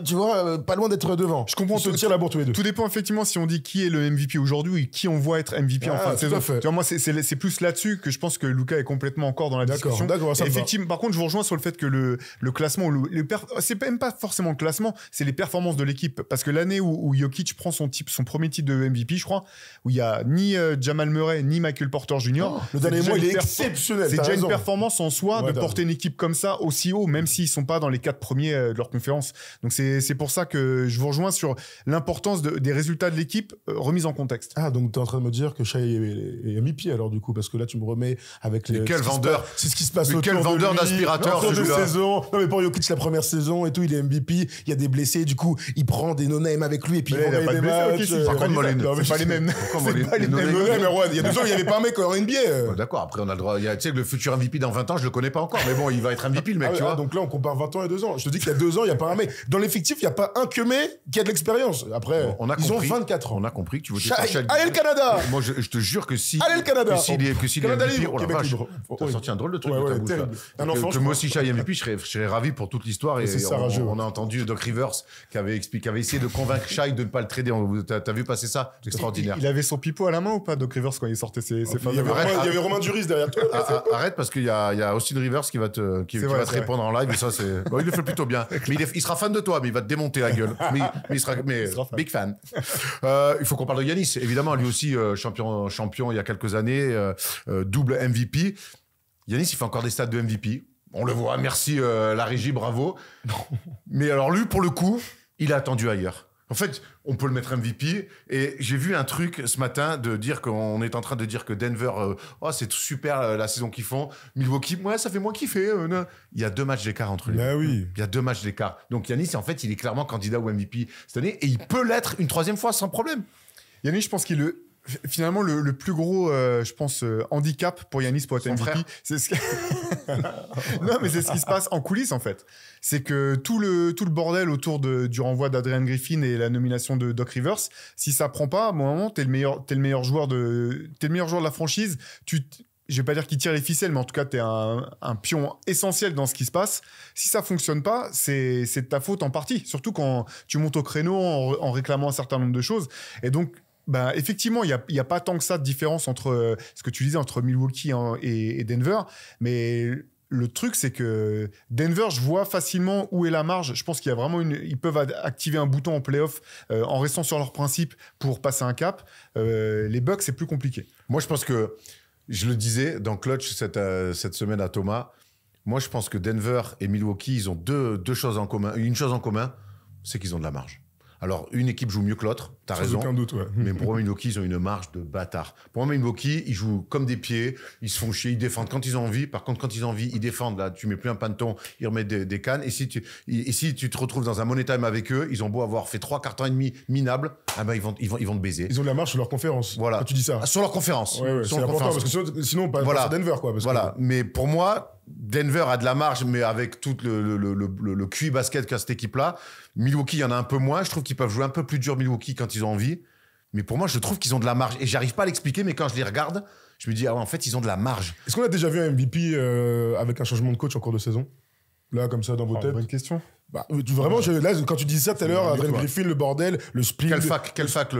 tu vois, pas loin d'être devant. Je comprends. Ils se tirent la bourre tous les deux. Tout dépend effectivement si on dit qui est le MVP aujourd'hui et qui on voit être MVP en fin de tout saison. à fait. Tu vois, moi, c'est plus là-dessus que je pense que Luka est complètement encore dans la discussion. D'accord, ça Et me va. effectivement, par contre, je vous rejoins sur le fait que le classement, c'est même pas forcément le classement, c'est les performances de l'équipe. Parce que l'année où Jokic prend son premier titre de MVP, je crois, où il y a ni Jamal Murray ni Michael Porter Jr. Le dernier mois, il est exceptionnel. C'est t'as déjà raison. une performance en soi Ouais, de t'as porter une équipe comme ça aussi haut, même s'ils sont pas dans les 4 premiers de leur conférence. Donc c'est pour ça que je vous rejoins sur l'importance des résultats de l'équipe remis en contexte. Ah, donc t'es en train de me dire que Shai est MVP alors du coup, parce que là tu me remets avec les. Mais quel ce qui se vendeur. passe- C'est ce qui se passe Mais autour quel de vendeur lui, d'aspirateur, en cours ce de jeu-là. saison. Non mais pour Jokic la première saison et tout, il est MVP. Il y a des blessés, du coup il prend des no-name avec lui et puis Mais il va il y a gagner des pas de blessés, matchs. ok, si. Par contre, Moline, Non, mais c'est pas les mêmes. Pourquoi C'est les- pas les les mêmes. Mais no-name ouais, mais ouais, il y a 2 ans il n'y avait pas un mec en NBA. Ouais, d'accord, après on a le droit. Tu sais que le futur MVP dans 20 ans, je le connais pas encore. Mais bon, il va être MVP le mec, tu vois. Donc là on compare 20 ans et 2 ans. Je te dis qu'il y a 2 ans, il n'y a pas un mec. Dans l'effectif, il n'y a pas un queumé qui a de l'expérience. Après, On a ils compris. ont 24 ans. On a compris que tu votais Shai- pour Shai. Allez le Canada. Moi, je te jure que si. Allez le Canada. Que s'il est Canada MVP, libre, oh la Québec vache. libre. T'as Oui. sorti un drôle de truc Ouais, de ta ouais, bouche, là. terrible. Un enfant, Que je moi pense. aussi, Shai MVP, je serais ravi pour toute l'histoire. Et C'est ça, rageux. on a entendu Doc Rivers qui avait essayé de convaincre Shai de ne pas le trader. T'as vu passer ça? C'est extraordinaire. Il avait son pipeau à la main ou pas, Doc Rivers, quand il sortait ses Il y fameux. avait il y avait Romain Duris derrière toi. Arrête parce qu'il y a Austin Rivers qui va te vrai, répondre en live et ça c'est bon, il le fait plutôt bien mais il sera fan de toi mais il va te démonter la gueule mais il sera fan. big fan. Il faut qu'on parle de Giannis évidemment lui aussi champion il y a quelques années double MVP. Giannis il fait encore des stats de MVP, on le voit, merci la régie, bravo. Mais alors lui pour le coup il a attendu ailleurs. En fait, on peut le mettre MVP. Et j'ai vu un truc ce matin de dire qu'on est en train de dire que Denver, c'est tout super la saison qu'ils font. Milwaukee, ouais, ça fait moins kiffer. Non. Il y a 2 matchs d'écart entre les deux. Bah oui. Il y a 2 matchs d'écart. Donc Giannis, en fait, il est clairement candidat au MVP cette année et il peut l'être une 3e fois sans problème. Yannick, je pense qu'il est finalement le plus gros, je pense, handicap pour Yannis pour être Son MVP. frère. C'est ce non, mais c'est ce qui se passe en coulisses en fait. C'est que tout le bordel autour du renvoi d'Adrian Griffin et la nomination de Doc Rivers, si ça prend pas, à un moment, t'es le meilleur joueur de la franchise. Je vais pas dire qu'il tire les ficelles, mais en tout cas, t'es un pion essentiel dans ce qui se passe. Si ça fonctionne pas, c'est de ta faute en partie. Surtout quand tu montes au créneau en réclamant un certain nombre de choses. Et donc, bah, effectivement, il y a pas tant que ça de différence entre ce que tu disais entre Milwaukee et Denver, mais le truc, c'est que Denver, je vois facilement où est la marge. Je pense qu'il y a vraiment ils peuvent activer un bouton en playoff en restant sur leurs principes pour passer un cap. Les Bucks, c'est plus compliqué. Moi, je pense que, je le disais dans Clutch cette semaine à Thomas, moi, je pense que Denver et Milwaukee, ils ont deux choses en commun. Une chose en commun, c'est qu'ils ont de la marge. Alors, une équipe joue mieux que l'autre, t'as raison. Sans aucun doute, ouais. Mais pour moi, Milwaukee, ils ont une marge de bâtard. Pour moi, Milwaukee, ils jouent comme des pieds, ils se font chier, ils défendent quand ils ont envie. Par contre, quand ils ont envie, ils défendent. Là, tu mets plus un panton, ils remettent des cannes. Et si tu te retrouves dans un money time avec eux, ils ont beau avoir fait 3 quarts temps et demi minables, ah ben, ils vont te baiser. Ils ont de la marge sur leur conférence. Voilà. Quand tu dis ça. Ah, sur leur conférence. Ouais, Sur c'est leur important conférence. parce que sinon pas Voilà. à Denver quoi. Parce Voilà. Mais pour moi, Denver a de la marge, mais avec tout le QI basket qu'a cette équipe-là. Milwaukee, il y en a un peu moins. Je trouve qu'ils peuvent jouer un peu plus dur Milwaukee quand ils ont envie. Mais pour moi, je trouve qu'ils ont de la marge. Et j'arrive pas à l'expliquer, mais quand je les regarde, je me dis, ah ouais, en fait, ils ont de la marge. Est-ce qu'on a déjà vu un MVP avec un changement de coach en cours de saison? Là, comme ça, dans vos têtes. Bonne question. Bah, vraiment, là, quand tu dis ça tout à l'heure, Adrian Griffin, le bordel, le spleen. Quelle fac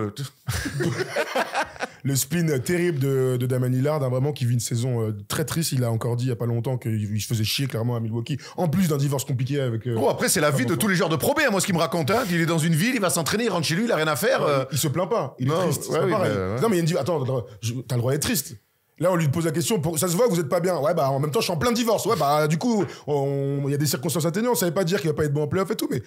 Le spleen terrible de Damian Lillard, hein, vraiment, qui vit une saison très triste. Il a encore dit il y a pas longtemps qu'il se faisait chier clairement à Milwaukee. En plus d'un divorce compliqué avec. Gros, après, c'est la vie de tous les joueurs de Pro B, hein, moi, ce qu'il me raconte. Hein. Il est dans une ville, il va s'entraîner, il rentre chez lui, il a rien à faire. Il se plaint pas. Il non, est triste. ouais, C'est oui, pas pareil. ouais. Non, mais il y a une attends, t'as le droit d'être triste. Là, on lui pose la question, ça se voit que vous êtes pas bien. Ouais, bah, en même temps, je suis en plein divorce. Ouais, bah, du coup, il y a des circonstances atténuantes. Ça veut pas dire qu'il va pas être bon en playoff et tout, mais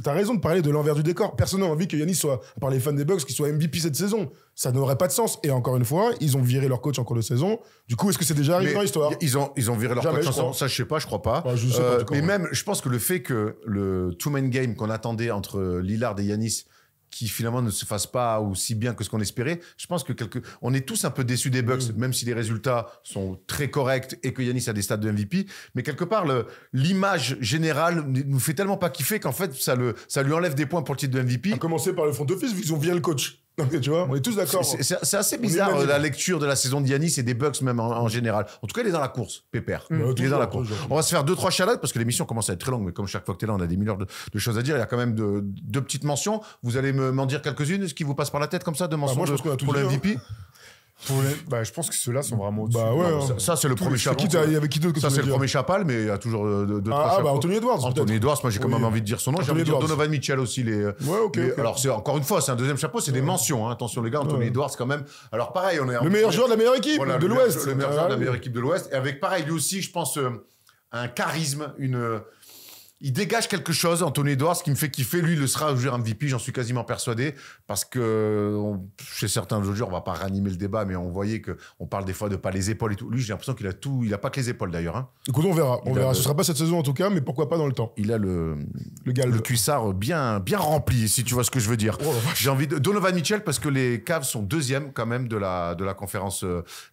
t'as raison de parler de l'envers du décor. Personne n'a envie que Giannis soit, par les fans des Bucks, qu'il soit MVP cette saison. Ça n'aurait pas de sens. Et encore une fois, ils ont viré leur coach en cours de saison. Du coup, est-ce que c'est déjà arrivé dans l'histoire? Ils ont viré leur Jamais, coach je en crois. saison. Ça, je sais pas, je crois pas. Ouais, je sais pas, du coup, mais ouais. même, je pense que le fait que le two-man game qu'on attendait entre Lillard et Giannis, qui finalement ne se fasse pas aussi bien que ce qu'on espérait, je pense que on est tous un peu déçus des Bucks, même si les résultats sont très corrects et que Giannis a des stats de MVP. Mais quelque part, l'image générale nous fait tellement pas kiffer qu'en fait, ça lui enlève des points pour le titre de MVP. À commencer par le front office, vu qu'ils ont viré le coach. Donc, tu vois, on est tous d'accord. C'est assez bizarre unanime. la lecture de la saison de Giannis et des Bucks même en général. En tout cas, il est dans la course, Pépère. Il est toujours, dans la course. toujours. On va se faire 2-3 shout-outs parce que l'émission commence à être très longue, mais comme chaque fois que tu es là, on a des milliards de choses à dire. Il y a quand même deux petites mentions. Vous allez m'en dire quelques-unes. Ce qui vous passe par la tête comme ça, de mentions moi, je pense qu'on a tout pour le dit, hein. MVP. Bah, je pense que ceux-là sont vraiment au-dessus. Bah ouais. Non, ça, c'est le premier chapeau. Il y avait qui d'autre que Ça, tu c'est voulais le dire premier chapal, mais il y a toujours deux, trois bah chapeaux. Anthony Edwards. Anthony peut-être. Edwards, moi j'ai quand même Oui. envie de dire son nom. J'ai Anthony envie de dire Edwards. Donovan Mitchell aussi. Ouais, ok. Alors, encore une fois, c'est un deuxième chapeau, c'est des mentions. Hein. Attention les gars, Anthony Edwards quand même. Alors pareil, on est Le meilleur joueur de la meilleure équipe Voilà, de l'Ouest. Le meilleur joueur de la Ouais. meilleure équipe de l'Ouest. Et avec pareil, lui aussi, je pense, un charisme, il dégage quelque chose, Anthony Edwards, qui me fait kiffer. Lui, il le sera joueur MVP, j'en suis quasiment persuadé. Parce que chez certains joueurs, on va pas ranimer le débat, mais on voyait qu'on parle des fois de pas les épaules et tout. Lui, j'ai l'impression qu'il a tout. Il a pas que les épaules d'ailleurs. Hein. Écoute, on verra. Il a Ce sera pas cette saison en tout cas, mais pourquoi pas dans le temps. Il a le galbe. cuissard bien rempli, si tu vois ce que je veux dire. Oh la vache. J'ai envie de Donovan Mitchell parce que les Cavs sont deuxième quand même de la conférence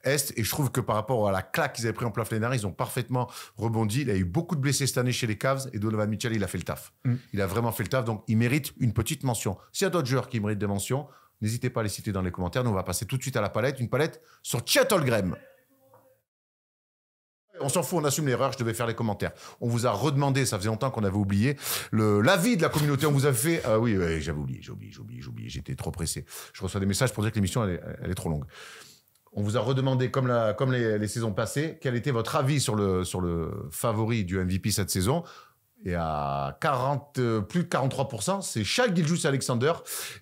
Est, et je trouve que par rapport à la claque qu'ils avaient pris en playoff l'année dernière, ils ont parfaitement rebondi. Il y a eu beaucoup de blessés cette année chez les Cavs et Donovan Mitchell, il a fait le taf. Il a vraiment fait le taf, donc il mérite une petite mention. S'il y a d'autres joueurs qui méritent des mentions, n'hésitez pas à les citer dans les commentaires. Nous, on va passer tout de suite à la palette. Une palette sur Chet Holmgren. On s'en fout, on assume l'erreur, je devais faire les commentaires. On vous a redemandé, ça faisait longtemps qu'on avait oublié, l'avis de la communauté. On vous a fait... oui, j'avais oublié, j'étais trop pressé. Je reçois des messages pour dire que l'émission, elle est trop longue. On vous a redemandé, comme les saisons passées, quel était votre avis sur le favori du MVP cette saison. Et à plus de 43%, c'est Shai Gilgeous-Alexander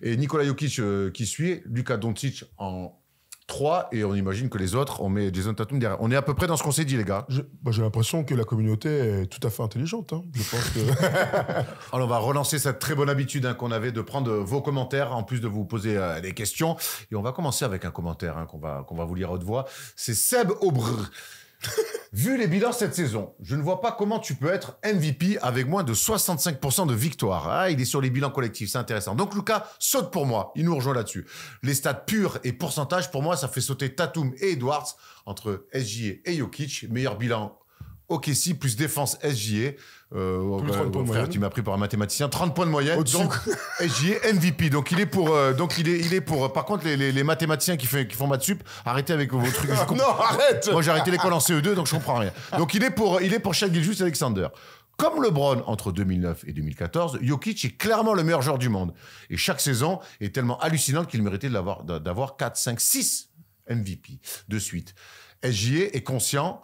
et Nikola Jokic qui suit, Luka Doncic en 3, et on imagine que les autres, on met Jason Tatum derrière. On est à peu près dans ce qu'on s'est dit, les gars. J'ai l'impression que la communauté est tout à fait intelligente. Hein. Je pense que... Alors, on va relancer cette très bonne habitude qu'on avait de prendre vos commentaires, en plus de vous poser des questions. Et on va commencer avec un commentaire qu'on va vous lire à haute voix. C'est Seb Aubre. Vu les bilans cette saison, je ne vois pas comment tu peux être MVP avec moins de 65% de victoires. Ah, il est sur les bilans collectifs, c'est intéressant. Donc Lucas saute pour moi, il nous rejoint là-dessus. Les stats purs et pourcentages, pour moi, ça fait sauter Tatum et Edwards entre SGA et Jokic. Meilleur bilan OKC plus défense SGA. Plus 30 points de moyenne. Tu m'as pris pour un mathématicien. 30 points de moyenne. Au-dessus. Donc SGA MVP. Donc il est pour. Par contre, les mathématiciens qui font maths sup, arrêtez avec vos trucs. Non, arrête. Moi, j'ai arrêté l'école en CE2, donc je comprends rien. Donc il est pour Shai Gilgeous-Alexander. Comme LeBron entre 2009 et 2014, Jokic est clairement le meilleur joueur du monde. Et chaque saison est tellement hallucinante qu'il méritait d'avoir 4, 5, 6 MVP de suite. SGA est constant,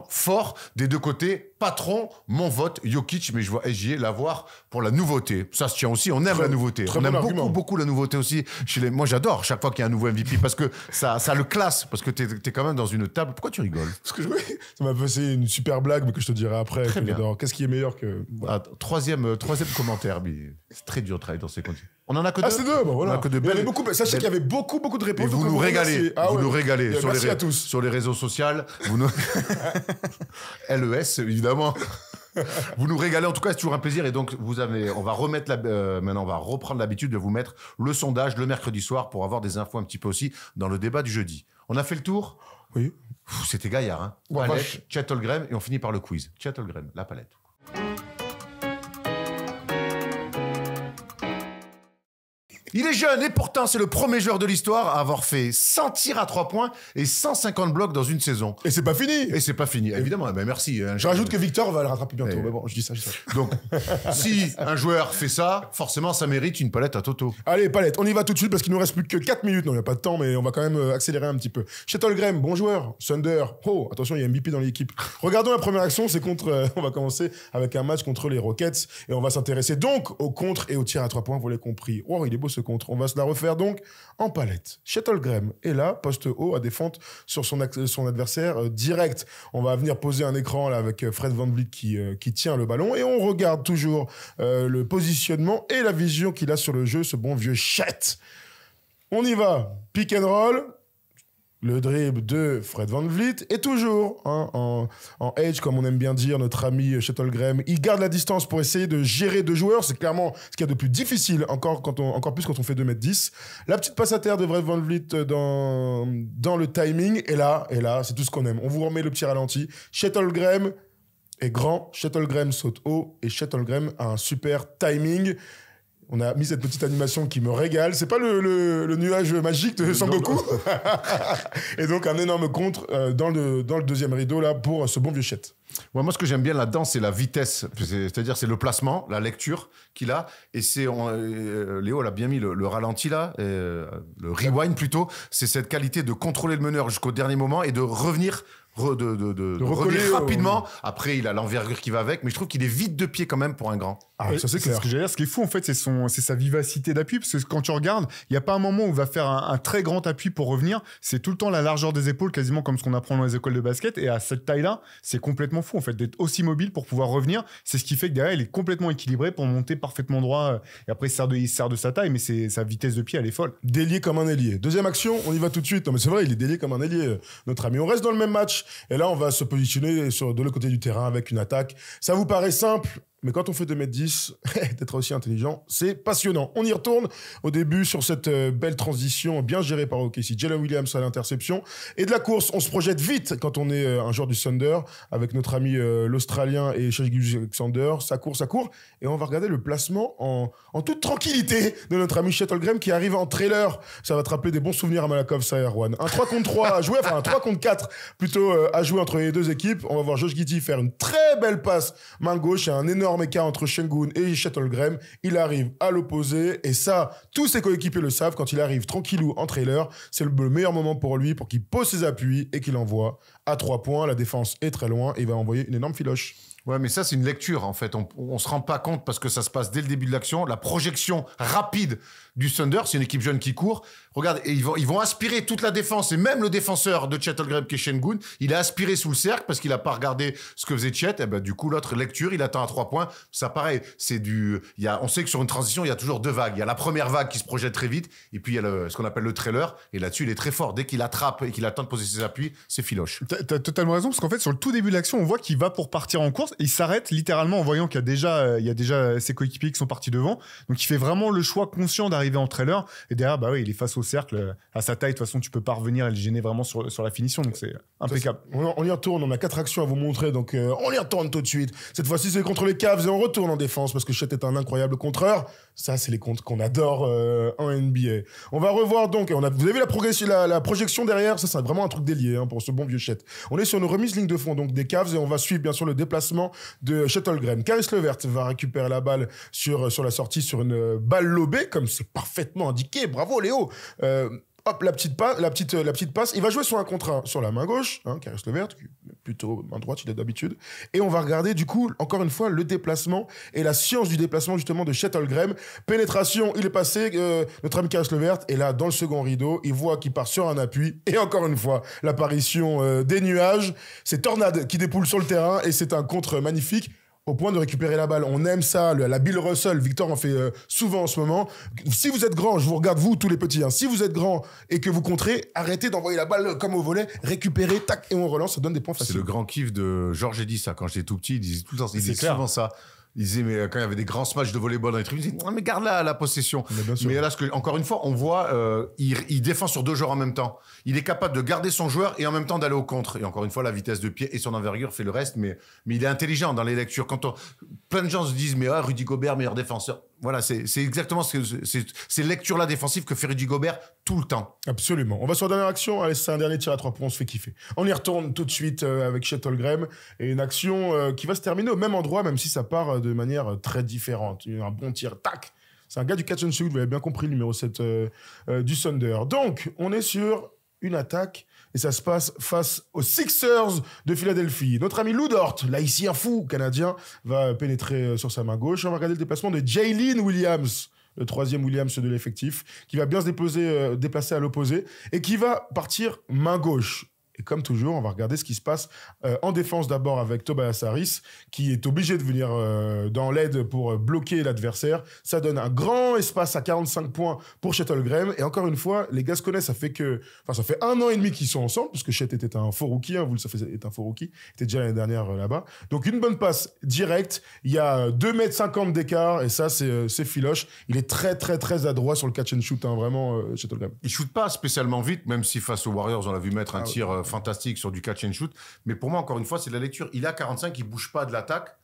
fort, des deux côtés, patron, mon vote, Jokic, mais je vois SGA l'avoir pour la nouveauté. Ça se tient aussi, on aime la nouveauté. On aime beaucoup la nouveauté aussi. Moi, j'adore chaque fois qu'il y a un nouveau MVP parce que ça le classe, parce que t'es quand même dans une table. Pourquoi tu rigoles? Parce que ça m'a passé une super blague, mais que je te dirai après. Très bien. Qu'est-ce qui est meilleur que... Ah, troisième commentaire, mais c'est très dur de travailler dans ces conditions. On en a que deux. Ah, c'est deux, bah voilà. On a que deux Il y avait belles. beaucoup, sachez qu'il y avait beaucoup de réponses. Et vous donc nous on régalez, remercie. vous nous régalez Merci à tous. sur les réseaux sociaux. LES, évidemment. Vous nous régalez, en tout cas, c'est toujours un plaisir. Et donc, on va maintenant, on va reprendre l'habitude de vous mettre le sondage le mercredi soir pour avoir des infos un petit peu aussi dans le débat du jeudi. On a fait le tour? Oui. C'était gaillard, hein. Ouais, Palette, vache. Chet Holmgren, et on finit par le quiz. Chet Holmgren, la palette. Il est jeune et pourtant c'est le premier joueur de l'histoire à avoir fait 100 tirs à 3 points et 150 blocs dans une saison. Et c'est pas fini. Et c'est pas fini, évidemment. Ben merci. Je rajoute que Victor va le rattraper bientôt. Eh. Mais bon, je dis ça. Donc, si un joueur fait ça, forcément ça mérite une palette à Toto. Allez, palette, on y va tout de suite parce qu'il nous reste plus que 4 minutes. Non, il n'y a pas de temps, mais on va quand même accélérer un petit peu. Chet Holmgren, bon joueur. Thunder. Oh, attention, il y a MVP dans l'équipe. Regardons la première action, c'est contre... on va commencer avec un match contre les Rockets et on va s'intéresser donc aux contres et aux tirs à 3 points, vous l'avez compris. Oh, il est beau ce contre. On va se la refaire donc en palette. Shuttlegram est là, poste haut, à défendre sur son adversaire direct. On va venir poser un écran là avec Fred VanVleet qui tient le ballon et on regarde toujours le positionnement et la vision qu'il a sur le jeu, ce bon vieux Chet. On y va, pick and roll. Le dribble de Fred VanVleet est toujours en edge, comme on aime bien dire, notre ami Shuttlegram. Il garde la distance pour essayer de gérer deux joueurs. C'est clairement ce qu'il y a de plus difficile, encore plus quand on fait 2m10. La petite passe à terre de Fred VanVleet dans le timing. Et là, c'est tout ce qu'on aime. On vous remet le petit ralenti. Shuttlegram est grand, Shuttlegram saute haut et Shuttlegram a un super timing. On a mis cette petite animation qui me régale. C'est pas le nuage magique de Sangoku. Et donc, un énorme contre dans le deuxième rideau là pour ce bon vieux Chet. Ouais, moi, ce que j'aime bien là-dedans, c'est la vitesse. C'est-à-dire, c'est le placement, la lecture qu'il a. Et Léo l'a bien mis, le ralenti là, le rewind plutôt. C'est cette qualité de contrôler le meneur jusqu'au dernier moment et de revenir de recoller rapidement. Après, il a l'envergure qui va avec, mais je trouve qu'il est vite de pied quand même pour un grand. Ah, ça c'est clair. Ce que j'allais dire, ce qui est fou en fait, c'est sa vivacité d'appui, parce que quand tu regardes, il n'y a pas un moment où il va faire un très grand appui pour revenir. C'est tout le temps la largeur des épaules, quasiment comme ce qu'on apprend dans les écoles de basket. Et à cette taille-là, c'est complètement fou en fait d'être aussi mobile pour pouvoir revenir. C'est ce qui fait que derrière, il est complètement équilibré pour monter parfaitement droit. Et après, il sert de sa taille, mais sa vitesse de pied, elle est folle. Délié comme un ailier. Deuxième action, on y va tout de suite. Non mais c'est vrai, il est délié comme un ailier, notre ami. On reste dans le même match. Et là, on va se positionner de l'autre côté du terrain avec une attaque. Ça vous paraît simple, mais quand on fait 2m10, d'être aussi intelligent, c'est passionnant. On y retourne au début sur cette belle transition bien gérée par OKC. Jalen Williams à l'interception. Et de la course, on se projette vite quand on est un joueur du Thunder avec notre ami l'Australien et Shai Gilgeous-Alexander. Ça court. Et on va regarder le placement en toute tranquillité de notre ami Shuttlegram qui arrive en trailer. Ça va te rappeler des bons souvenirs à Malakoff, ça, Erwan. Un 3 contre 3 à jouer, enfin un 3 contre 4 plutôt à jouer entre les deux équipes. On va voir Josh Giddey faire une très belle passe main gauche et un énorme écart entre Sengun et Shuttlegram. Il arrive à l'opposé et ça, tous ses coéquipiers le savent. Quand il arrive tranquillou en trailer, c'est le meilleur moment pour lui pour qu'il pose ses appuis et qu'il envoie à 3 points. La défense est très loin et il va envoyer une énorme filoche. Ouais, mais ça, c'est une lecture, en fait. On se rend pas compte parce que ça se passe dès le début de l'action. La projection rapide du Thunder, c'est une équipe jeune qui court. Regarde, et ils vont aspirer toute la défense et même le défenseur de Shuttlegram qui est Sengun. Il a aspiré sous le cercle parce qu'il a pas regardé ce que faisait Chet. Et ben, du coup, l'autre lecture, il attend à 3 points. Ça, pareil, on sait que sur une transition, il y a toujours deux vagues. Il y a la première vague qui se projette très vite et puis il y a ce qu'on appelle le trailer. Et là-dessus, il est très fort. Dès qu'il attrape et qu'il attend de poser ses appuis, c'est filoche. T'as totalement raison parce qu'en fait, sur le tout début de l'action, on voit qu'il va pour partir en course. Il s'arrête littéralement en voyant qu'il y a déjà ses coéquipiers qui sont partis devant. Donc, il fait vraiment le choix conscient d'arriver en trailer. Et derrière, bah oui, il est face au cercle. À sa taille, de toute façon, tu peux pas revenir et le gêner vraiment sur la finition. Donc, c'est impeccable. On y retourne. On a 4 actions à vous montrer. Donc, on y retourne tout de suite. Cette fois-ci, c'est contre les Cavs et on retourne en défense parce que Chet est un incroyable contreur. Ça, c'est les comptes qu'on adore en NBA. On va revoir donc. Vous avez vu la projection derrière. Ça, c'est vraiment un truc délié pour ce bon vieux Chet. On est sur une remise ligne de fond donc des Cavs et on va suivre bien sûr le déplacement de Shuttlegram. Caris LeVert va récupérer la balle sur la sortie sur une balle lobée, comme c'est parfaitement indiqué. Bravo Léo. Hop, la petite passe. Il va jouer sur un contre 1 sur la main gauche, Caris LeVert, plutôt main droite, il est d'habitude. Et on va regarder, du coup, encore une fois, le déplacement et la science du déplacement, justement, de Shuttlegram. Pénétration, il est passé, notre ami Caris LeVert. Et là, dans le second rideau, il voit qu'il part sur un appui. Et encore une fois, l'apparition des nuages. C'est Tornade qui dépoule sur le terrain et c'est un contre magnifique. Au point de récupérer la balle. On aime ça, la Bill Russell. Victor en fait souvent en ce moment. Si vous êtes grand, je vous regarde vous, tous les petits. Si vous êtes grand et que vous contrez, arrêtez d'envoyer la balle comme au volet, récupérez, tac, et on relance, ça donne des points faciles. C'est le grand kiff de Georges Eddy, ça. Quand j'étais tout petit, il disait tout le temps, il disait souvent ça. Il disait, mais quand il y avait des grands matchs de volleyball dans les tribunes, il disait, mais garde la possession. Mais là, encore une fois, on voit, il défend sur 2 joueurs en même temps. Il est capable de garder son joueur et en même temps d'aller au contre. Et encore une fois, la vitesse de pied et son envergure fait le reste, mais il est intelligent dans les lectures. Plein de gens se disent, mais Rudy Gobert, meilleur défenseur. Voilà, c'est exactement ces lectures-là défensives que fait Rudy Gobert tout le temps. Absolument. On va sur la dernière action. Allez, c'est un dernier tir à 3 points, on se fait kiffer. On y retourne tout de suite avec Shuttlegram. Et une action qui va se terminer au même endroit, même si ça part de manière très différente. Un bon tir, tac. C'est un gars du catch and shoot, vous avez bien compris, le numéro 7 du Thunder. Donc, on est sur une attaque et ça se passe face aux Sixers de Philadelphie. Notre ami Lou Dort, là ici un fou canadien, va pénétrer sur sa main gauche. On va regarder le déplacement de Jalen Williams. le troisième Williams de l'effectif, qui va bien se déplacer à l'opposé et qui va partir main gauche. Et comme toujours, on va regarder ce qui se passe en défense d'abord avec Tobias Harris, qui est obligé de venir dans l'aide pour bloquer l'adversaire. Ça donne un grand espace à 45 points pour Chet Holmgren. Et encore une fois, les Gasconnais, ça fait 1 an et demi qu'ils sont ensemble, puisque Chet était un faux rookie, vous le savez, est un faux rookie, était déjà l'année dernière là-bas. Donc une bonne passe directe, il y a 2,50 m d'écart, et ça, c'est filoche. Il est très, très, très adroit sur le catch and shoot, vraiment, Chet Holmgren. Il shoot pas spécialement vite, même si face aux Warriors, on l'a vu mettre un tir fantastique sur du catch and shoot. Mais pour moi, encore une fois, c'est de la lecture. Il a 45, il bouge pas de l'attaque.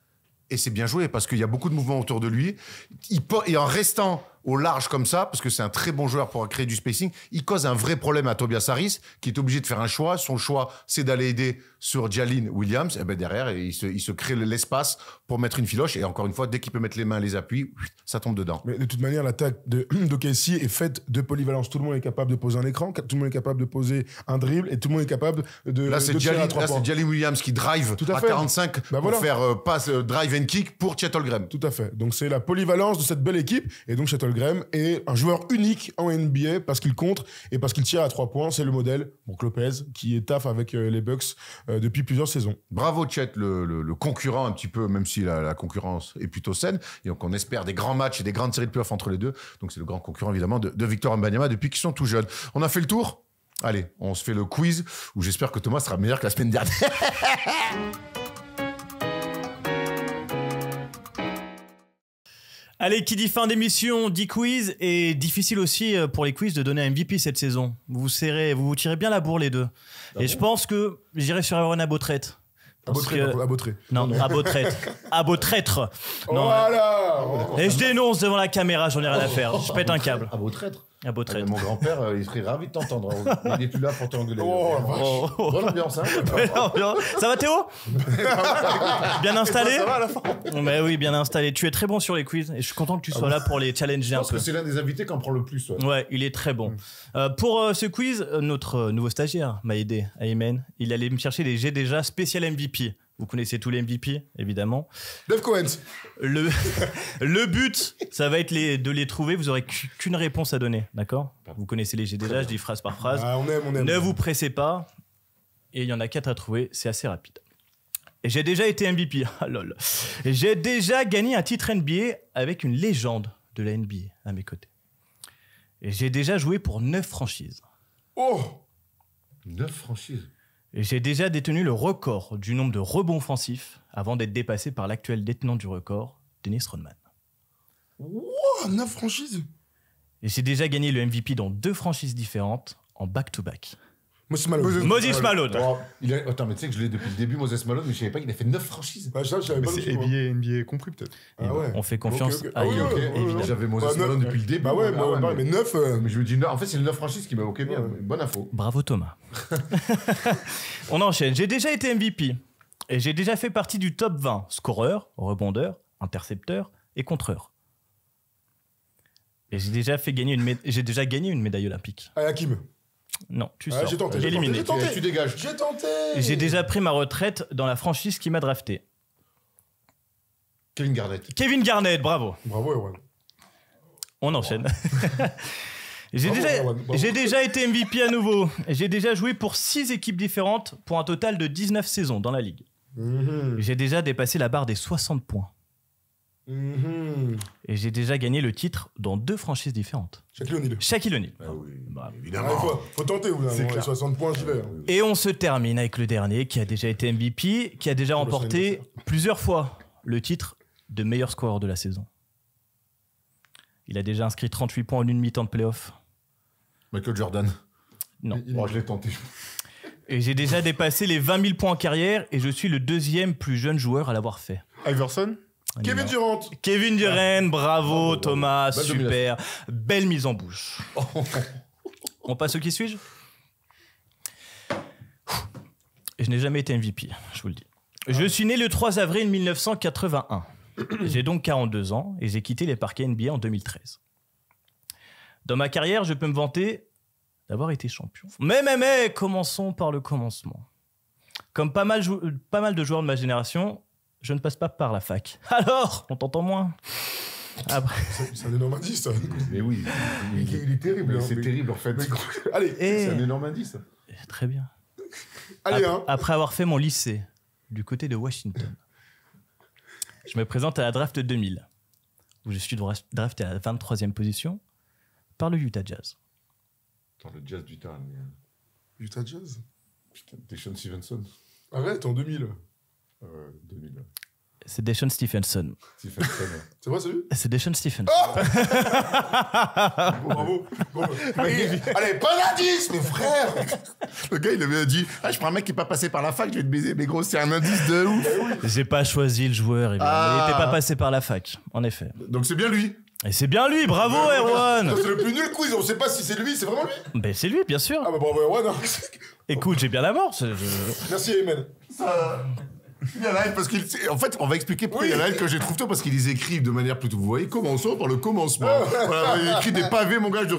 Et c'est bien joué parce qu'il y a beaucoup de mouvements autour de lui. Et en restant au large comme ça, parce que c'est un très bon joueur pour créer du spacing, il cause un vrai problème à Tobias Harris, qui est obligé de faire un choix. Son choix, c'est d'aller aider sur Jalen Williams. Et ben derrière, il se crée l'espace pour mettre une filoche. Et encore une fois, dès qu'il peut mettre les mains, les appuis, ça tombe dedans. Mais de toute manière, l'attaque d'OKC est faite de polyvalence. Tout le monde est capable de poser un écran, tout le monde est capable de poser un dribble, et tout le monde est capable de Là, c'est Jalen Williams qui drive à 45 pour faire passe, drive and kick pour Chet Holmgren. Tout à fait. Donc, c'est la polyvalence de cette belle équipe. Et donc, Chet Holmgren est un joueur unique en NBA parce qu'il contre et parce qu'il tire à 3 points. C'est le modèle pour Lopez qui est taf avec les Bucks depuis plusieurs saisons. Bravo Chet, le concurrent un petit peu, même si la concurrence est plutôt saine. Et donc, on espère des grands matchs et des grandes séries de playoffs entre les deux. Donc, c'est le grand concurrent, évidemment, de Victor Wembanyama depuis qu'ils sont tout jeunes. On a fait le tour. Allez, on se fait le quiz où j'espère que Thomas sera meilleur que la semaine dernière. Allez, qui dit fin d'émission, dit quiz, et difficile aussi pour les quiz de donner un MVP cette saison. Vous vous tirez bien la bourre les deux. Et je pense que j'irai sur Aaron Abautraite. Abautré. Non, Abautraite. Abautraître. Non. Voilà. Et je dénonce devant la caméra, j'en ai rien à faire. Je pète un câble. Abautraître. Abautraite. Mon grand-père, il serait ravi de t'entendre. Il n'est plus là pour t'engueuler. Bonne ambiance, hein. Ça va Théo? Bien installé? Ça va à la fin. Mais oui, bien installé. Tu es très bon sur les quiz et je suis content que tu sois là pour les challenger un peu. Je pense que c'est l'un des invités qui en prend le plus. Ouais, il est très bon. Pour ce quiz, notre nouveau stagiaire m'a aidé, Ayman. Il allait me chercher des J'ai déjà spécial MVP. Vous connaissez tous les MVP, évidemment. Dave Coens. Le but, ça va être de les trouver. Vous n'aurez qu'une réponse à donner, d'accord? Vous connaissez les J'ai déjà, je dis phrase par phrase. Ah, on aime. Ne vous pressez pas. Et il y en a 4 à trouver, c'est assez rapide. Et j'ai déjà été MVP. Ah lol. Et j'ai déjà gagné un titre NBA avec une légende de la NBA à mes côtés. Et j'ai déjà joué pour 9 franchises. Oh 9 franchises. Et j'ai déjà détenu le record du nombre de rebonds offensifs avant d'être dépassé par l'actuel détenant du record, Dennis Rodman. Wow, 9 franchises. Et j'ai déjà gagné le MVP dans 2 franchises différentes en back-to-back. Moses Malone. Moses Malone. Attends, mais tu sais que je l'ai depuis le début, Moses Malone, mais je savais pas qu'il a fait 9 franchises. Ah, ça, je savais pas C'est du tout, hein. NBA compris peut-être. Ah ouais. On fait confiance Ok. à Ah oui, Yann, ok. évidemment. J'avais Moses Malone depuis le début. Bah ouais, mais 9. Mais je me dis, en fait, c'est les 9 franchises qui m'évoquaient bien. Ouais. Bonne info. Bravo Thomas. On enchaîne. J'ai déjà été MVP. Et j'ai déjà fait partie du top 20. Scoreur, rebondeur, intercepteur et contreur. Et j'ai déjà gagné une médaille olympique. Ah, Hakim. Non, tu Ah, sors. j'ai tenté. Éliminé. Tu dégages. J'ai tenté. Et j'ai déjà pris ma retraite dans la franchise qui m'a drafté. Kevin Garnett. Kevin Garnett, bravo. Bravo, Erwan. On enchaîne. J'ai Bravo, Erwan, bravo. déjà été MVP à nouveau. Et j'ai déjà joué pour 6 équipes différentes pour un total de 19 saisons dans la ligue. J'ai déjà dépassé la barre des 60 points. Et j'ai déjà gagné le titre dans 2 franchises différentes. Shaquille O'Neal. Ah oui, Bravo. évidemment. Faut tenter, vous avez 60 points, j'y vais. Et on se termine avec le dernier qui a déjà été MVP, qui a déjà remporté plusieurs fois le titre de meilleur scoreur de la saison. Il a déjà inscrit 38 points en une mi-temps de playoff. Michael Jordan. Non. Oh, je l'ai tenté. Et j'ai déjà dépassé les 20 000 points en carrière et je suis le 2e plus jeune joueur à l'avoir fait. Iverson. Kevin Durant. Kevin Durant, bravo Thomas, Belle super. Belle mise en bouche. On passe au qui suis-je? Et je n'ai jamais été MVP, je vous le dis. Je suis né le 3 avril 1981. J'ai donc 42 ans et j'ai quitté les parquets NBA en 2013. Dans ma carrière, je peux me vanter d'avoir été champion. Mais, commençons par le commencement. Comme pas mal de joueurs de ma génération, je ne passe pas par la fac. Alors, on t'entend moins. Après... C'est un énorme indice, ça. Mais oui. Il est terrible. hein, C'est mais- terrible, en fait. Allez, C'est un énorme indice. Très bien. allez, hein. Après avoir fait mon lycée du côté de Washington, je me présente à la draft 2000, où je suis drafté à la 23e position par le Utah Jazz. Attends, le jazz du temps. Utah Jazz. Putain, Deshaun Stevenson. Arrête, en 2000. 2000. C'est Deshaun Stephenson. Stevenson. C'est vrai, c'est lui C'est Deshaun Stephenson. Bravo. Allez, pas d'indice, mes frères. Le gars, il avait dit je prends un mec qui n'est pas passé par la fac, je vais te baiser. Mais gros, c'est un indice de ouf. J'ai pas choisi le joueur, évidemment. Il n'était pas passé par la fac, en effet. Donc c'est bien lui. Et c'est bien lui, bravo Erwan. C'est le plus nul quiz, on sait pas si c'est lui, c'est vraiment lui. Ben c'est lui, bien sûr. Ah bah bravo, Erwan. hein. Écoute, j'ai bien la mort. Merci, Ayman. Il y a la haine parce qu'il. En fait, on va expliquer pourquoi il y a la haine que j'ai trouvé tôt parce qu'ils écrivent de manière plutôt. Vous voyez, commençons par le commencement. Voilà, il écrit des pavés, mon gars, je le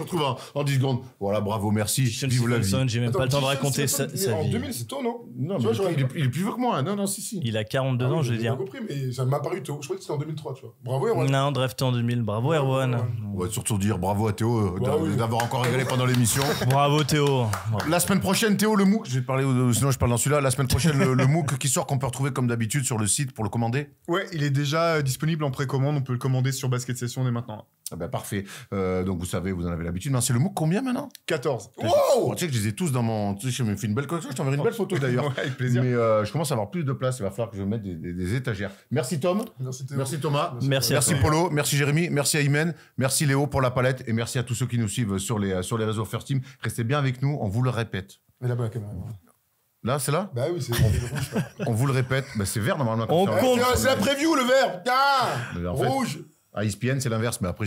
retrouve en 10 secondes. Voilà, bravo, merci. Vive la vie. Stephenson, j'ai même pas le temps de Attends, raconter Stephenson, sa En vie. 2000, c'est tôt, non Non, Tu mais vois, il est plus vieux que moi. Non, si. Il a 42 ans, je veux J'ai dire. compris, mais ça m'a paru tôt. Je crois que c'était en 2003, tu vois. Bravo, Erwan. Non, drafté en 2000. Bravo Erwan. On va surtout dire bravo à Théo d'avoir encore régalé pendant l'émission. Bravo Théo. La semaine prochaine, Théo, le MOOC. Je vais te parler, sinon je parle dans celui-là. La semaine prochaine, le MOOC qui sort, qu'on peut retrouver comme d'habitude sur le site pour le commander. Ouais, il est déjà disponible en précommande. On peut le commander sur Basket Session dès maintenant. Ah ben, parfait. Donc vous savez, vous en avez l'habitude. C'est le MOOC combien maintenant 14. Wow, tu sais que je les ai tous dans mon. Tu sais, je me fais une belle collection. Je t'enverrai une belle photo d'ailleurs. Ouais, avec plaisir. Mais je commence à avoir plus de place. Il va falloir que je mette des étagères. Merci Tom. Merci, Théo. Merci Thomas. Merci à Merci toi. Polo. Merci Jérémy. Merci Aymen. Merci Léo pour la palette. Et merci à tous ceux qui nous suivent sur les réseaux First Team. Restez bien avec nous. On vous le répète. Mais là-bas, la caméra. Là, c'est là Bah oui, c'est. On vous le répète. Bah, c'est vert normalement. On comme ça. compte. C'est la preview, le vert. Putain. Mais en fait, Rouge. à ESPN, c'est l'inverse. Mais après,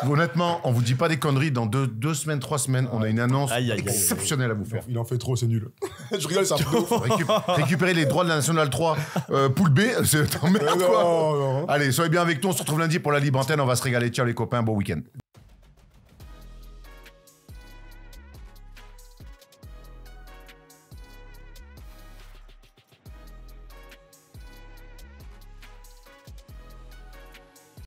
honnêtement, on vous dit pas des conneries. Dans 2 semaines, 3 semaines, on a une annonce Aïe, aïe, aïe. exceptionnelle à vous faire. Il en fait trop, c'est nul. Je rigole, c'est un peu ouf. Récupérer les droits de la Nationale 3 poule B, c'est t'emmerdes quoi. Non. Allez, soyez bien avec nous, on se retrouve lundi pour la libre antenne, on va se régaler. Ciao les copains, bon week-end.